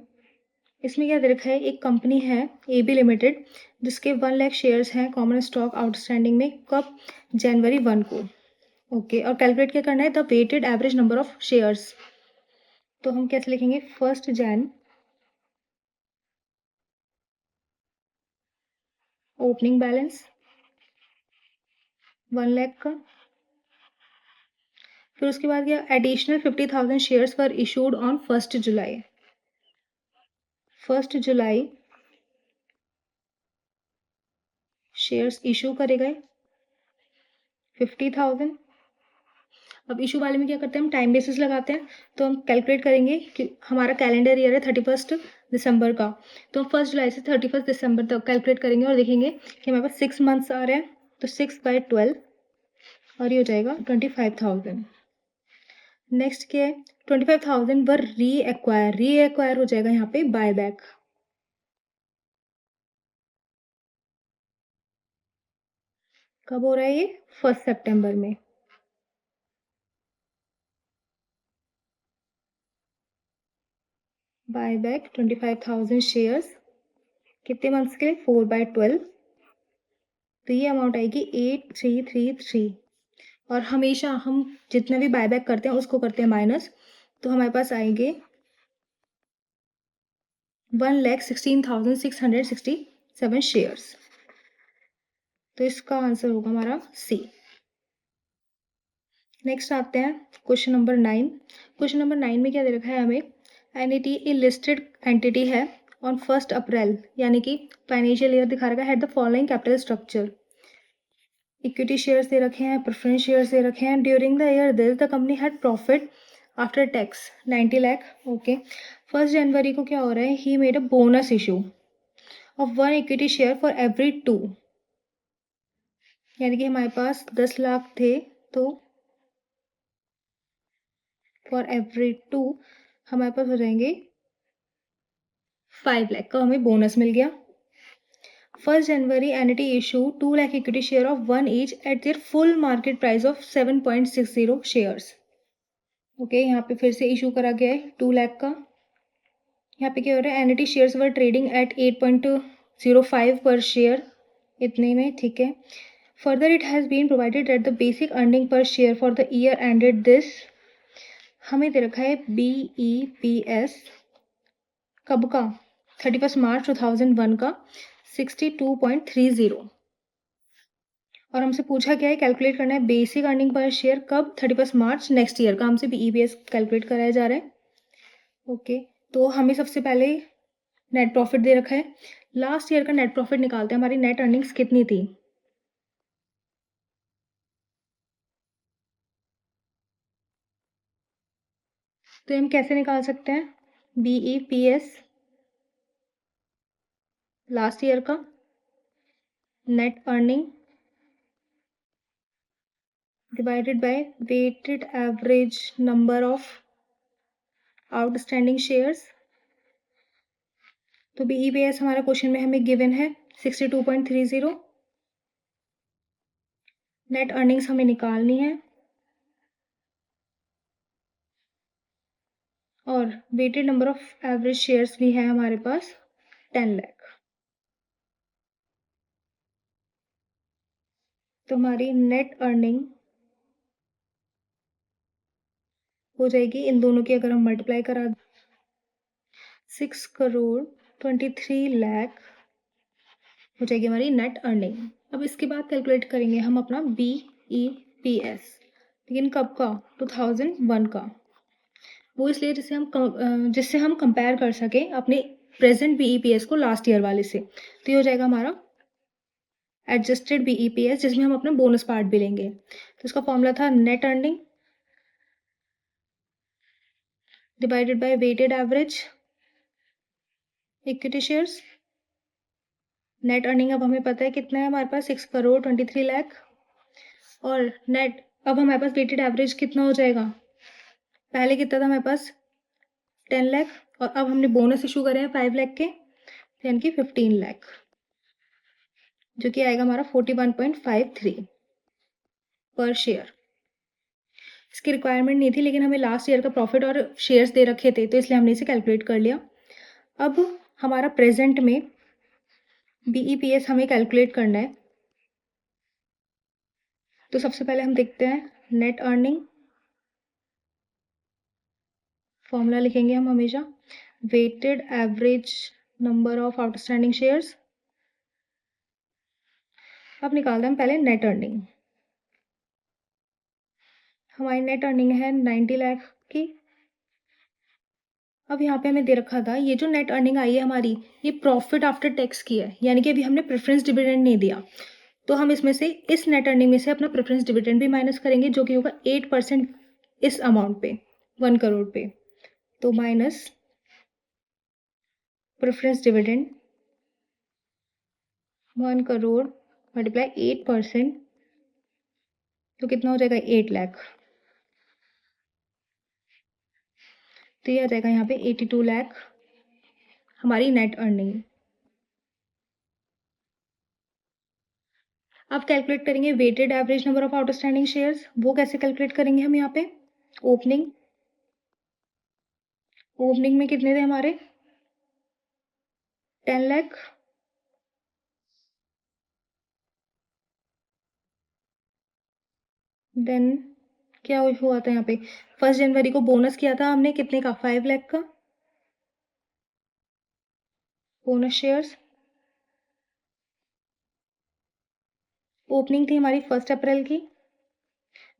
इसमें क्या दे रखा है, एक कंपनी है AB लिमिटेड जिसके 1 लाख शेयर्स हैं कॉमन स्टॉक आउटस्टैंडिंग में, कब, जनवरी 1 को। ओके, और कैलकुलेट क्या करना है, the weighted average number of shares. तो हम कैसे लिखेंगे, 1 जन ओपनिंग बैलेंस 1 लाख का, फिर उसके बाद क्या, additional 50,000 shares were issued on 1 July. 1 July shares issue करे गए 50,000। अब इशू वाले में क्या करते हैं, हम टाइम बेसिस लगाते हैं। तो हम कैलकुलेट करेंगे कि हमारा कैलेंडर ईयर है 31 दिसंबर का, तो हम 1 जुलाई से 31 दिसंबर तक कैलकुलेट करेंगे और देखेंगे कि हमारे पास 6 मंथ्स आ रहे हैं। तो 6/12 और ये हो जाएगा 25,000। नेक्स्ट क्या है, 25,000 वर री एक्वायर हो जाएगा यहाँ पे बाय बैक। कब हो रहा है ये, 1 सितंबर में। बाय बैक 25,000 शेयर्स कितने मंथ्स के लिए, 4/12। तो ये अमाउंट आएगी 8333। और हमेशा हम जितना भी बायबैक करते हैं उसको करते हैं माइनस। तो हमारे पास आएंगे 1,16,667 शेयर्स। तो इसका आंसर होगा हमारा सी। नेक्स्ट आते हैं क्वेश्चन नंबर 9। क्वेश्चन नंबर 9 में क्या दे रखा है हमें, एनईटी ए लिस्टेड एंटिटी है ऑन 1 अप्रैल, यानी कि फाइनेंशियल ईयर दिखा रखा है, the following capital structure. Equity shares दे रखे हैं, प्रेफरेंस शेयर्स दे रखे हैं। During the year this the company had profit after tax 90 lakh. Okay, 1 जनवरी को क्या हो रहा है, he made a bonus issue of 1 equity share for every 2, यानी कि हमारे पास 10 लाख थे, तो फॉर एवरी 2 हमारे पास हो जाएंगे 5 लाख का हमें बोनस मिल गया। 1 January N E T issue 2 lakh equity share of 1 each at their full market price of 7.60 shares. Okay, यहाँ पे फिर से इशू करा गया है 2 लाख का। यहाँ पे क्या हो रहा है, NET shares were trading at 8.05 per share, इतने में, ठीक है। Further it has been provided at the basic earning per share for the year ended this, हमें दे रखा है BEPS कब का, 31 मार्च 2001 का 62.30, और हमसे पूछा गया है कैलकुलेट करना है बेसिक अर्निंग पर शेयर कब, 31 मार्च नेक्स्ट ईयर का हमसे BEPS कैलकुलेट कराया जा रहा है। ओके, तो हमें सबसे पहले नेट प्रॉफिट दे रखा है, लास्ट ईयर का नेट प्रॉफिट निकालते हैं, हमारी नेट अर्निंग्स कितनी थी। तो हम कैसे निकाल सकते हैं, BEPS लास्ट ईयर का net earning divided by weighted average number of outstanding shares. तो BEPS हमारा क्वेश्चन में हमें गिवन है 62.30। नेट अर्निंग्स हमें निकालनी है, और weighted number of average shares भी है हमारे पास 10 लाख। तो हमारी नेट अर्निंग हो जाएगी, इन दोनों की अगर हम मल्टीप्लाई करा, 6 करोड़ 23 लाख हो जाएगी हमारी नेट अर्निंग। अब इसके बाद कैलकुलेट करेंगे हम अपना BEPS, लेकिन कब का, 2001 का। वो इसलिए जिससे हम कंपेयर कर सकें अपने प्रेजेंट BEPS को लास्ट ईयर वाले से। तो ये हो जाएगा हमारा एडजस्टेड BEPS, जिसमें हम अपना बोनस पार्ट भी लेंगे। तो इसका फॉर्मूला था net earning divided by weighted average equity shares. Net earning अब हमें पता है कितना है हमारे पास, 6 करोड़ 23 लाख, और नेट अब हमारे पास वेटेड एवरेज कितना हो जाएगा, पहले कितना था हमारे पास 10 लाख, और अब हमने बोनस इशू करे हैं 5 लाख के, यानी कि 15 लाख, जो कि आएगा हमारा 41.53 पर शेयर। इसकी रिक्वायरमेंट नहीं थी, लेकिन हमें लास्ट ईयर का प्रॉफिट और शेयर्स दे रखे थे, तो इसलिए हमने इसे कैलकुलेट कर लिया। अब हमारा प्रेजेंट में BEPS हमें कैलकुलेट करना है। तो सबसे पहले हम देखते हैं नेट अर्निंग, फॉर्मूला लिखेंगे हम हमेशा weighted average number of outstanding shares. अब निकालते हैं हम पहले नेट अर्निंग। हमारी नेट अर्निंग है 90 लाख की। अब यहाँ पे हमें दे रखा था, ये जो नेट अर्निंग आई है हमारी, ये प्रॉफिट आफ्टर टैक्स की है, यानी कि अभी हमने प्रेफरेंस डिविडेंड नहीं दिया। तो हम इसमें से, इस नेट अर्निंग में से अपना प्रेफरेंस डिविडेंड भी माइनस करेंगे, जो कि होगा 8% इस अमाउंट पे, 1 करोड़ पे। तो minus preference dividend 1 crore multiply 8%, तो कितना हो जाएगा 8 लाख। तो ये आ जाएगा यहाँ पे 82 लाख हमारी नेट अर्निंग। अब कैलकुलेट करेंगे weighted average number of outstanding shares. वो कैसे कैलकुलेट करेंगे हम, यहाँ पे ओपनिंग ओपनिंग में कितने थे हमारे 10 लाख, देन क्या हुआ था यहाँ पे, 1 जनवरी को बोनस किया था हमने कितने का, 5 लाख का बोनस शेयर्स। ओपनिंग थी हमारी 1 अप्रैल की,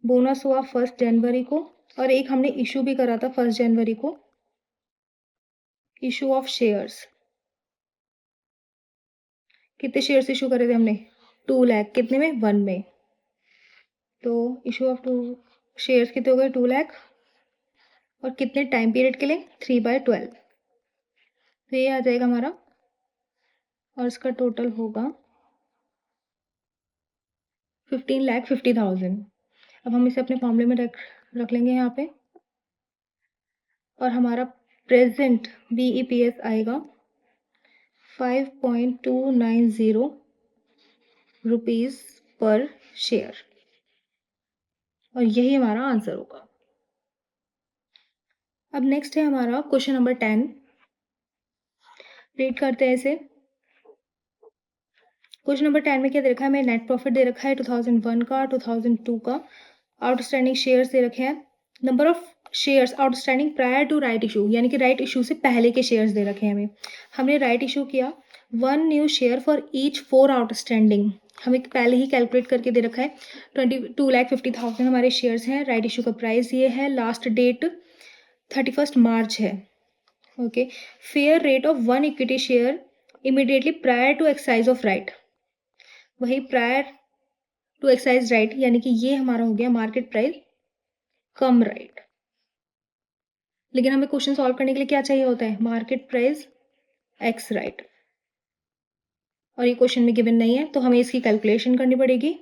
बोनस हुआ 1 जनवरी को और एक हमने इश्यू भी करा था 1 जनवरी को, इश्यू ऑफ शेयर्स। कितने शेयर्स इश्यू करे थे हमने? 2 लाख। कितने में? 1 में। तो इश्यू ऑफ 2 शेयर्स कितने हो गए? 2 लाख। और कितने टाइम पीरियड के लिए? 3/12। तो ये आ जाएगा हमारा और इसका टोटल होगा 15,50,000। अब हम इसे अपने फॉर्मूले में रख लेंगे यहाँ पे और हमारा प्रेजेंट BEPS आएगा 5.290 रुपीज़ पर शेयर और यही हमारा आंसर होगा। अब नेक्स्ट है हमारा क्वेश्चन नंबर 10। रीड करते हैं इसे। क्वेश्चन नंबर 10 में क्या दे रखा है? हमें नेट प्रॉफिट दे रखा है 2001 का, 2002 का, आउटस्टैंडिंग शेयर्स दे रखे हैं, number of shares outstanding prior to right issue, यानी कि राइट इशू से पहले के शेयर्स दे रखे हैं हमें। हमने राइट इशू किया 1 new share for each 4 outstanding, हमें पहले ही कैलकुलेट करके दे रखा है 22,50,000 हमारे शेयर्स हैं। राइट इशू का प्राइस ये है, लास्ट डेट 31 मार्च है। Okay. Fair rate of 1 equity share immediately prior to exercise of right, वही प्रायर टू एक्सरसाइज राइट, यानी कि ये हमारा हो गया मार्केट प्राइस कम राइट। लेकिन हमें क्वेश्चन सॉल्व करने के लिए क्या चाहिए होता है? Market price x right. और ये क्वेश्चन में गिवन नहीं है तो हमें इसकी कैलकुलेशन करनी पड़ेगी।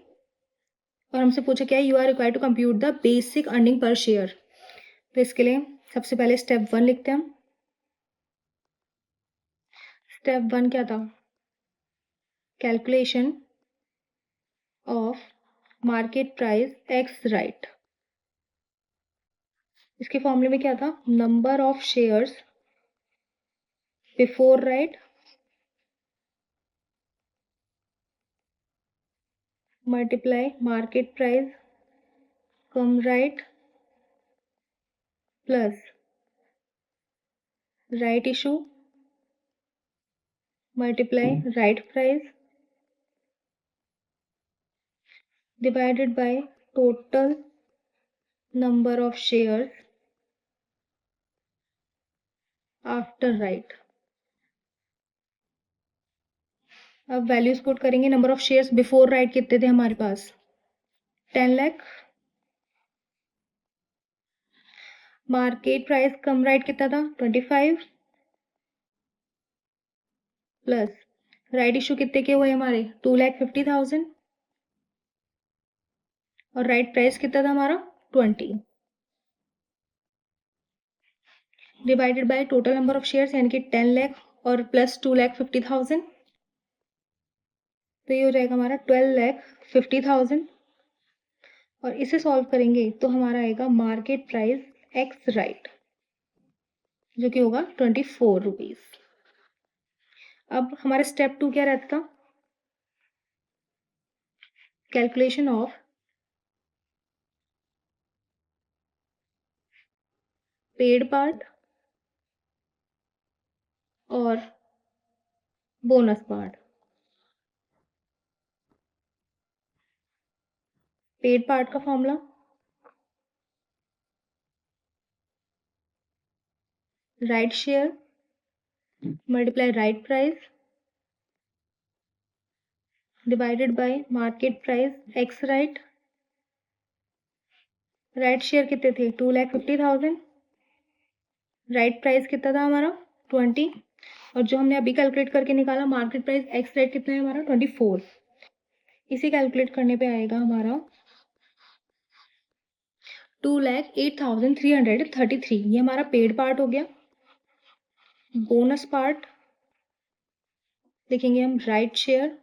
और हमसे पूछा क्या है? You are required to compute the basic earning per share. तो इसके लिए सबसे पहले स्टेप 1 लिखते हैं हम। स्टेप 1 क्या था? Calculation of market price x right. इसके फॉर्मूले में क्या था? Number of shares before right multiply market price come right plus right issue multiply right price divided by total number of shares after right. अब वैल्यूज पुट करेंगे। Number of shares before right कितने थे हमारे पास? 10 लाख। मार्केट प्राइस कम राइट कितना था? 25 प्लस राइट इशू कितने के हुए हमारे? 2,50,000 और राइट प्राइस कितना था हमारा? 20 divided by total number of shares यानी कि 10 लाख और प्लस 2,50,000, तो ये हो जाएगा हमारा 12,50,000। और इसे सॉल्व करेंगे तो हमारा आएगा मार्केट प्राइस एक्स राइट जो कि होगा 24 रुपीज। अब हमारा स्टेप 2 क्या रहता था? कैलकुलेशन ऑफ पेड पार्ट और बोनस पार्ट। पेड पार्ट का formula right share multiply right price divided by market price x right. Right share कितने थे? 2,50,000। राइट प्राइस कितना था हमारा? 20। और जो हमने अभी कैलकुलेट करके निकाला मार्केट प्राइस एक्स राइट कितना है हमारा? 24। इसे कैलकुलेट करने पे आएगा हमारा 2,08,333। ये हमारा पेड पार्ट हो गया। बोनस पार्ट लिखेंगे हम right share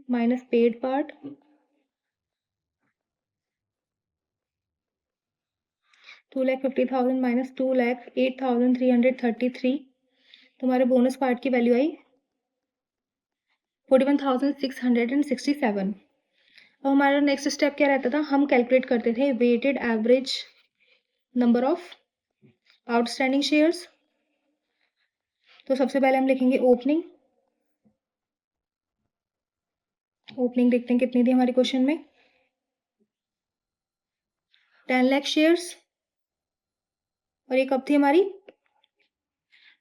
minus paid part, 2,50,000 minus 2,08,333। तो हमारे बोनस पार्ट की वैल्यू आई 41,667। अब हमारा नेक्स्ट स्टेप क्या रहता था? हम कैलकुलेट करते थे weighted average number of outstanding shares. तो सबसे पहले हम लिखेंगे ओपनिंग ओपनिंग देखते हैं कितनी थी हमारे क्वेश्चन में, 10 लाख शेयर्स, और ये कब थी हमारी।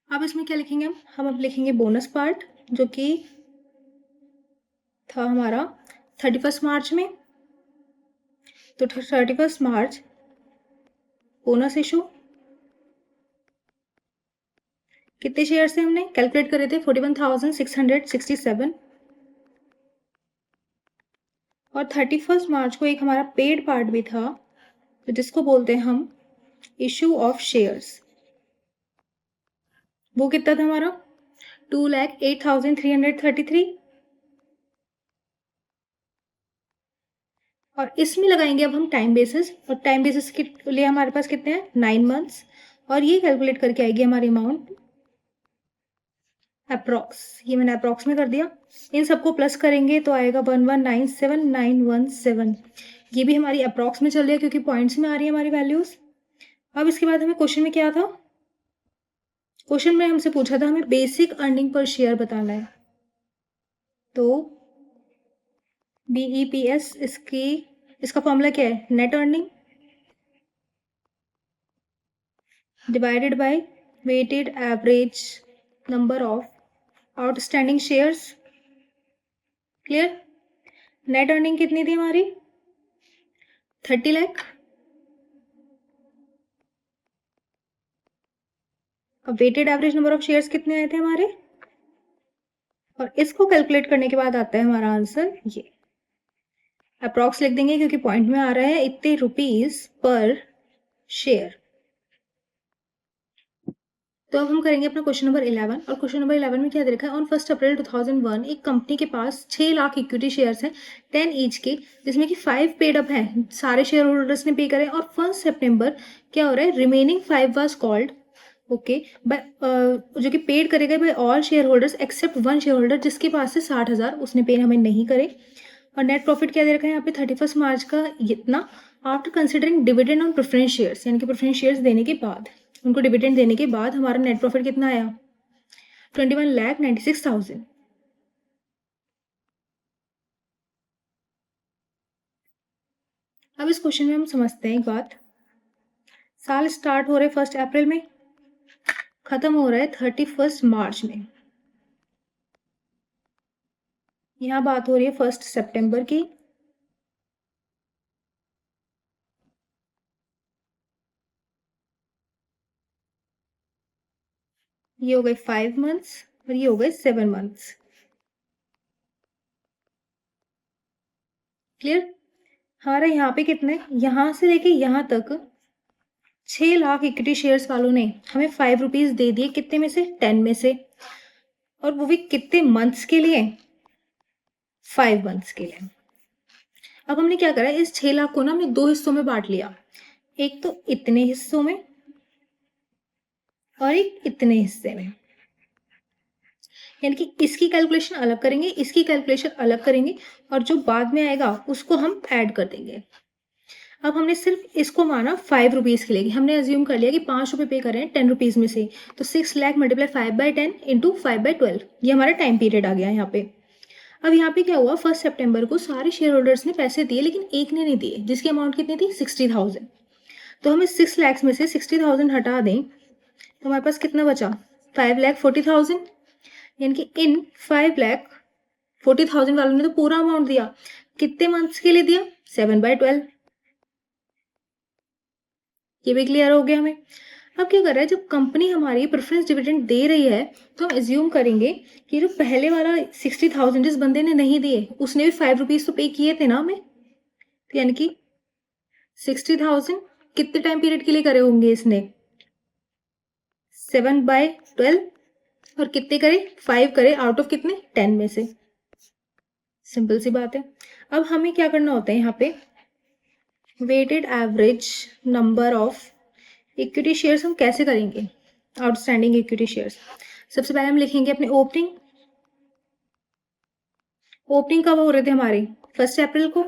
अब इसमें क्या लिखेंगे हम अब लिखेंगे बोनस पार्ट, जो कि था हमारा 31 मार्च में। तो 31 मार्च बोनस इशू, कितने शेयर थे हमने कैलकुलेट करे थे, 41,667। और 31 मार्च को एक हमारा पेड पार्ट भी था, तो जिसको बोलते हैं हम इशू ऑफ शेयर्स। वो कितना था हमारा, 2,08,333। और इसमें लगाएंगे अब हम टाइम बेसिस, और टाइम बेसिस के लिए हमारे पास कितने हैं, 9 मंथ्स। और ये कैलकुलेट करके आएगी हमारी अमाउंट अप्रॉक्स, ये मैंने अप्रॉक्स में कर दिया। इन सबको प्लस करेंगे तो आएगा 1197917। ये भी हमारी अप्रॉक्स में चल रही है क्योंकि पॉइंट्स में आ रही है हमारी वैल्यूज। अब इसके बाद हमें क्वेश्चन में क्या था, क्वेश्चन में हमसे पूछा था हमें बेसिक अर्निंग पर शेयर बताना है। तो BEPS इसका फॉर्मूला क्या है, net earning divided by weighted average number of outstanding shares. Clear. Net earning कितनी थी हमारी, 30 लाख। अब weighted average number of shares कितने आए थे हमारे, और इसको कैलकुलेट करने के बाद आता है हमारा आंसर ये। अप्रॉक्स लिख देंगे क्योंकि पॉइंट में आ रहा है इतने रुपीज पर शेयर। तो अब हम करेंगे अपना क्वेश्चन नंबर 11, और क्वेश्चन नंबर 11 में क्या दे रखा है, ऑन 1 अप्रैल 2001 एक कंपनी के पास 6 लाख इक्विटी शेयर्स हैं 10 ईच के, जिसमें कि 5 पेड अप हैं, सारे शेयर होल्डर्स ने पे करे। और 1 सितंबर क्या हो रहा है, रिमेनिंग 5 वाज कॉल्ड ओके जो कि पेड करे गए by all share holders except 1 share holder जिसके पास से 60,000 उसने पे हमें नहीं करे। और नेट प्रॉफिट क्या दे रखा है यहाँ पे 31 मार्च का इतना, after considering dividend on preference shares, यानी कि प्रेफरेंस शेयर्स देने के बाद, उनको डिविडेंड देने के बाद हमारा नेट प्रॉफिट कितना आया, 21,96,000। अब इस क्वेश्चन में हम समझते हैं एक बात, साल स्टार्ट हो रहे 1 अप्रैल में, खत्म हो रहा है 31 मार्च में। यहाँ बात हो रही है 1 सितंबर की, ये हो गए 5 मंथ्स और ये हो गए 7 मंथ्स। क्लियर। हमारा यहाँ पे कितने, यहाँ से लेके यहाँ तक 6 लाख इक्विटी शेयर्स वालों ने हमें 5 रुपीज दे दिए, कितने में से, 10 में से, और वो भी कितने मंथ्स के लिए, 5 मंथ्स के लिए। अब हमने क्या करा, इस 6 लाख को ना हमने 2 हिस्सों में बांट लिया, एक तो इतने हिस्सों में और एक इतने हिस्से में, यानी कि इसकी कैलकुलेशन अलग करेंगे, इसकी कैलकुलेशन अलग करेंगे, और जो बाद में आएगा उसको हम ऐड कर देंगे। अब हमने सिर्फ इसको माना 5 रुपीज़ के लिए, हमने अज्यूम कर लिया कि 5 रुपये पे कर रहे हैं 10 रुपीज़ में से, तो 6 लाख मल्टीप्लाई 5/10 इंटू 5/12, ये हमारा टाइम पीरियड आ गया यहाँ पे। अब यहाँ पे क्या हुआ, 1 सितंबर को सारे शेयर होल्डर्स ने पैसे दिए लेकिन एक ने नहीं दिए, जिसकी अमाउंट कितनी थी, 60,000। तो हमें 6 लाख में से 60,000 हटा दें तो हमारे पास कितना बचा, 5,40,000। यानी कि इन 5,40,000 वालों ने तो पूरा अमाउंट दिया, कितने मंथ्स के लिए दिया, 7/12। ये भी क्लियर हो गया हमें। अब क्या कर रहा है, जब कंपनी हमारी प्रेफरेंस डिविडेंड दे रही है तो हम एज्यूम करेंगे कि जो पहले वाला 60,000 जिस बंदे ने नहीं दिए उसने भी 5 रुपीज तो पे किए थे ना हमें, तो यानी कि 60,000 कितने टाइम पीरियड के लिए करे होंगे इसने, 7/12, और कितने करे, 5 करे आउट ऑफ कितने, 10 में से। सिंपल सी बात है। अब हमें क्या करना होता है यहाँ पे, weighted average number of equity shares हम कैसे करेंगे, आउटस्टैंडिंग इक्विटी शेयर्स। सबसे पहले हम लिखेंगे अपने ओपनिंग, ओपनिंग कब हो रहे थे हमारे, 1 अप्रैल को,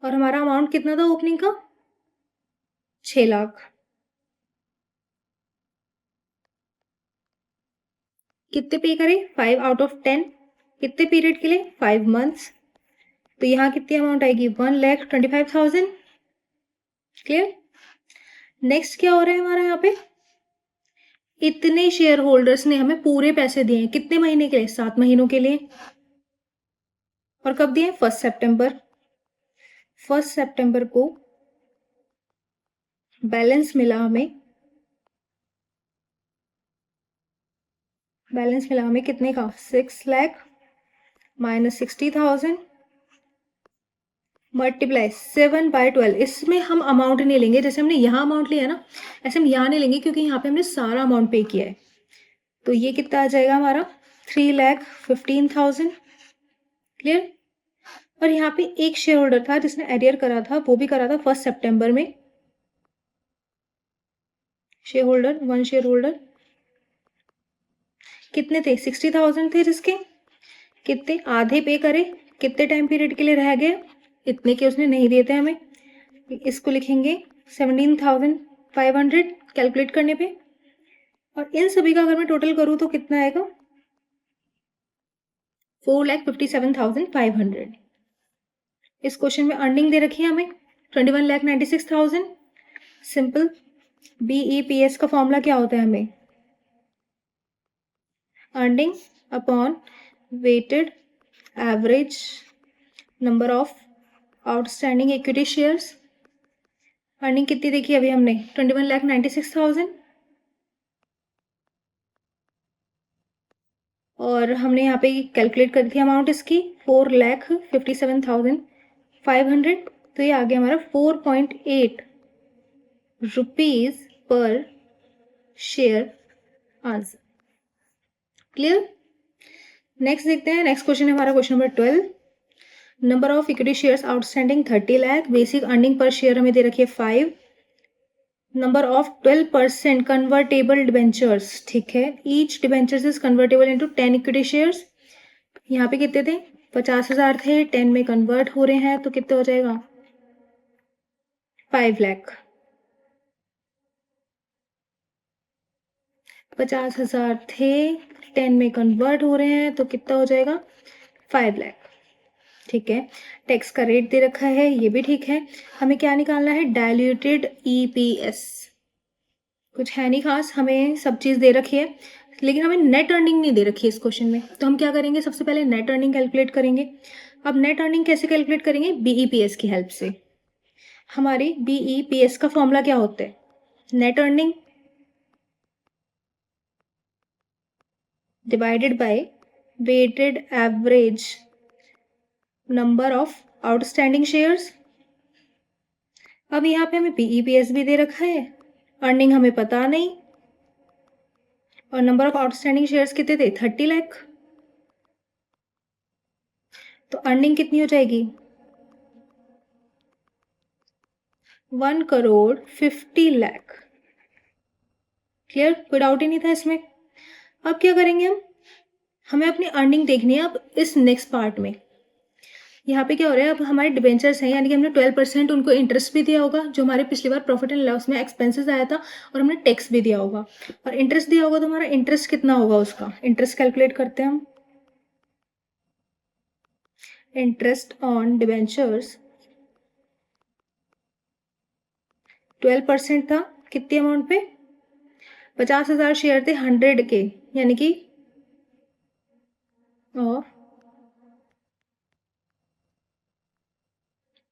और हमारा अमाउंट कितना था ओपनिंग का, 6 लाख। कितने पे करें, 5/10, कितने पीरियड के लिए, 5 मंथ्स। तो यहाँ कितनी अमाउंट आएगी, 1,25,000। क्लियर। नेक्स्ट क्या हो रहा है हमारा यहाँ पे, इतने शेयर होल्डर्स ने हमें पूरे पैसे दिए हैं, कितने महीने के लिए, 7 महीनों के लिए। और कब दिए, 1 सितंबर। 1 सितंबर को बैलेंस मिला हमें, कितने का, 6 लाख माइनस 60,000 मल्टीप्लाई 7/12। इसमें हम अमाउंट नहीं लेंगे, जैसे हमने यहाँ अमाउंट लिया ना, ऐसे हम यहाँ नहीं लेंगे, क्योंकि यहाँ पे हमने सारा अमाउंट पे किया है। तो ये कितना आ जाएगा हमारा, 3,15,000। क्लियर। और यहाँ पे एक शेयर होल्डर था जिसने एरियर करा था, वो भी करा था 1 सितंबर में। शेयर होल्डर, 1 शेयर होल्डर कितने थे, 60,000 थे, जिसके कितने आधे पे करे, कितने टाइम पीरियड के लिए रह गए, इतने के उसने नहीं दिए थे हमें। इसको लिखेंगे 17,500 कैलकुलेट करने पे। और इन सभी का अगर मैं टोटल करूँ तो कितना आएगा, 4,57,500। इस क्वेश्चन में अर्निंग दे रखी है हमें 21,96,000। सिंपल BEPS का फॉर्मूला क्या होता है हमें, earning upon wetted average number of outstanding equity shares. Earning कितनी देखी अभी हमने, 21,96,000। और हमने यहाँ पे कैलकुलेट कर दी अमाउंट इसकी 4,57,500। तो ये आ गया हमारा 4.8 rupees per share answer. Clear. Next देखते हैं, नेक्स्ट क्वेश्चन है हमारा question number 12। Number of equity shares outstanding 30 lakh, basic earning per share हमें दे रखी है 5। नंबर ऑफ 12% कन्वर्टेबल डिबेंचर्स, ठीक है, each debentures is convertible into 10 equity shares. यहाँ पे कितने थे, 50,000 थे, 10 में कन्वर्ट हो रहे हैं तो कितने हो जाएगा, 5 लाख। 50,000 थे, 10 में कन्वर्ट हो रहे हैं तो कितना हो जाएगा, 5 लाख। ठीक है। टैक्स का रेट दे रखा है, ये भी ठीक है। हमें क्या निकालना है, डायल्यूटेड EPS। कुछ है नहीं खास, हमें सब चीज़ दे रखी है, लेकिन हमें नेट अर्निंग नहीं दे रखी है इस क्वेश्चन में। तो हम क्या करेंगे, सबसे पहले नेट अर्निंग कैलकुलेट करेंगे। अब नेट अर्निंग कैसे कैलकुलेट करेंगे, BEPS की हेल्प से। हमारी BEPS का फॉर्मूला क्या होता है, net earning divided by weighted average number of outstanding shares. अब यहाँ पे हमें BEPS भी दे रखा है, अर्निंग हमें पता नहीं, और नंबर ऑफ आउटस्टैंडिंग शेयर्स कितने थे, 30 लाख। तो अर्निंग कितनी हो जाएगी, 1,50 लाख। क्लियर, कोई डाउट ही नहीं था इसमें। अब क्या करेंगे हम, हमें अपनी अर्निंग देखनी है अब इस नेक्स्ट पार्ट में। यहाँ पे क्या हो रहा है, अब हमारे डिबेंचर्स हैं, यानी कि हमने 12% उनको इंटरेस्ट भी दिया होगा, जो हमारे पिछली बार प्रॉफिट एंड लॉस में एक्सपेंसेस आया था, और हमने टैक्स भी दिया होगा। और इंटरेस्ट दिया होगा तो हमारा इंटरेस्ट कितना होगा, उसका इंटरेस्ट कैलकुलेट करते हैं हम। इंटरेस्ट ऑन डिबेंचर्स 12% था, कितनी अमाउंट पे, 50,000 शेयर थे 100 के, यानी कि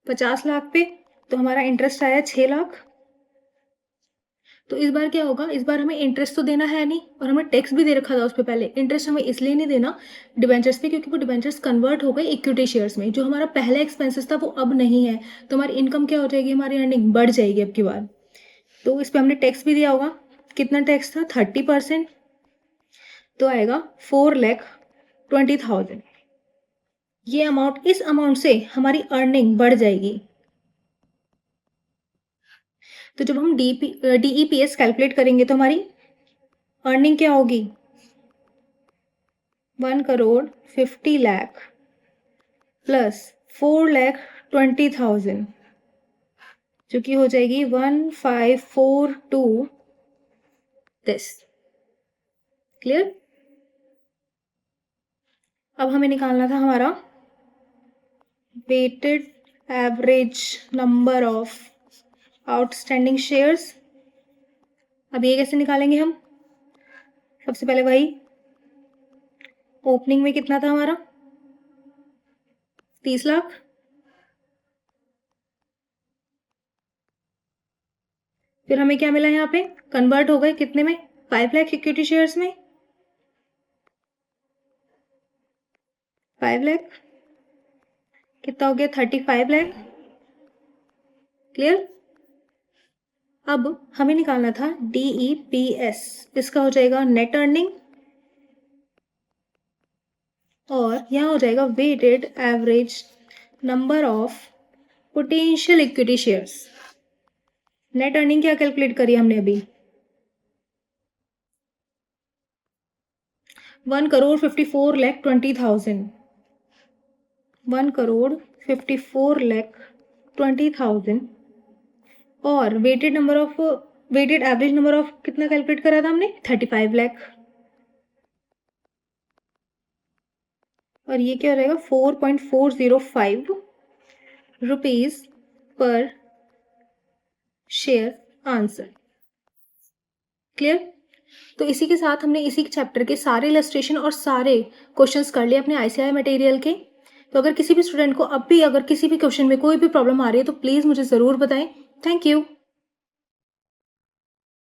50 लाख पे। तो हमारा इंटरेस्ट आया 6 लाख। तो इस बार क्या होगा, इस बार हमें इंटरेस्ट तो देना है नहीं, और हमें टैक्स भी दे रखा था उस पर पहले। इंटरेस्ट हमें इसलिए नहीं देना डिबेंचर्स पे, क्योंकि वो डिबेंचर्स कन्वर्ट हो गए इक्विटी शेयर्स में, जो हमारा पहले एक्सपेंसेस था वो अब नहीं है। तो हमारी इनकम क्या हो जाएगी, हमारी अर्निंग बढ़ जाएगी अब की बार। तो इस पर हमने टैक्स भी दिया होगा, कितना टैक्स था, 30%। तो आएगा 4,20,000। ये अमाउंट, इस अमाउंट से हमारी अर्निंग बढ़ जाएगी। तो जब हम DEPS कैलकुलेट करेंगे तो हमारी अर्निंग क्या होगी, 1,50,00,000 प्लस 4,20,000, जो कि हो जाएगी 1,542 दिस। क्लियर। अब हमें निकालना था हमारा weighted average number of outstanding shares. अब ये कैसे निकालेंगे हम? सबसे पहले वही ओपनिंग में कितना था हमारा 30 लाख, फिर हमें क्या मिला यहाँ पे कन्वर्ट हो गए कितने में 5 लाख इक्विटी शेयर्स में 5 लाख कितना हो गया 35 लाख। क्लियर? अब हमें निकालना था DEPS, इसका हो जाएगा नेट अर्निंग और यहाँ हो जाएगा weighted average number of potential equity shares. Net earning क्या कैलकुलेट करी हमने अभी 1,54,20,000 1,54,20,000 और वेटेड एवरेज नंबर ऑफ कितना कैलकुलेट करा था हमने 35 लाख और ये क्या हो जाएगा 4.405 rupees per share answer. Clear? तो इसी के साथ हमने इसी चैप्टर के सारे इलस्ट्रेशन और सारे क्वेश्चंस कर लिए अपने ICI मटेरियल के। तो अगर किसी भी स्टूडेंट को अब भी अगर किसी भी क्वेश्चन में कोई भी प्रॉब्लम आ रही है तो प्लीज़ मुझे ज़रूर बताएं। Thank you.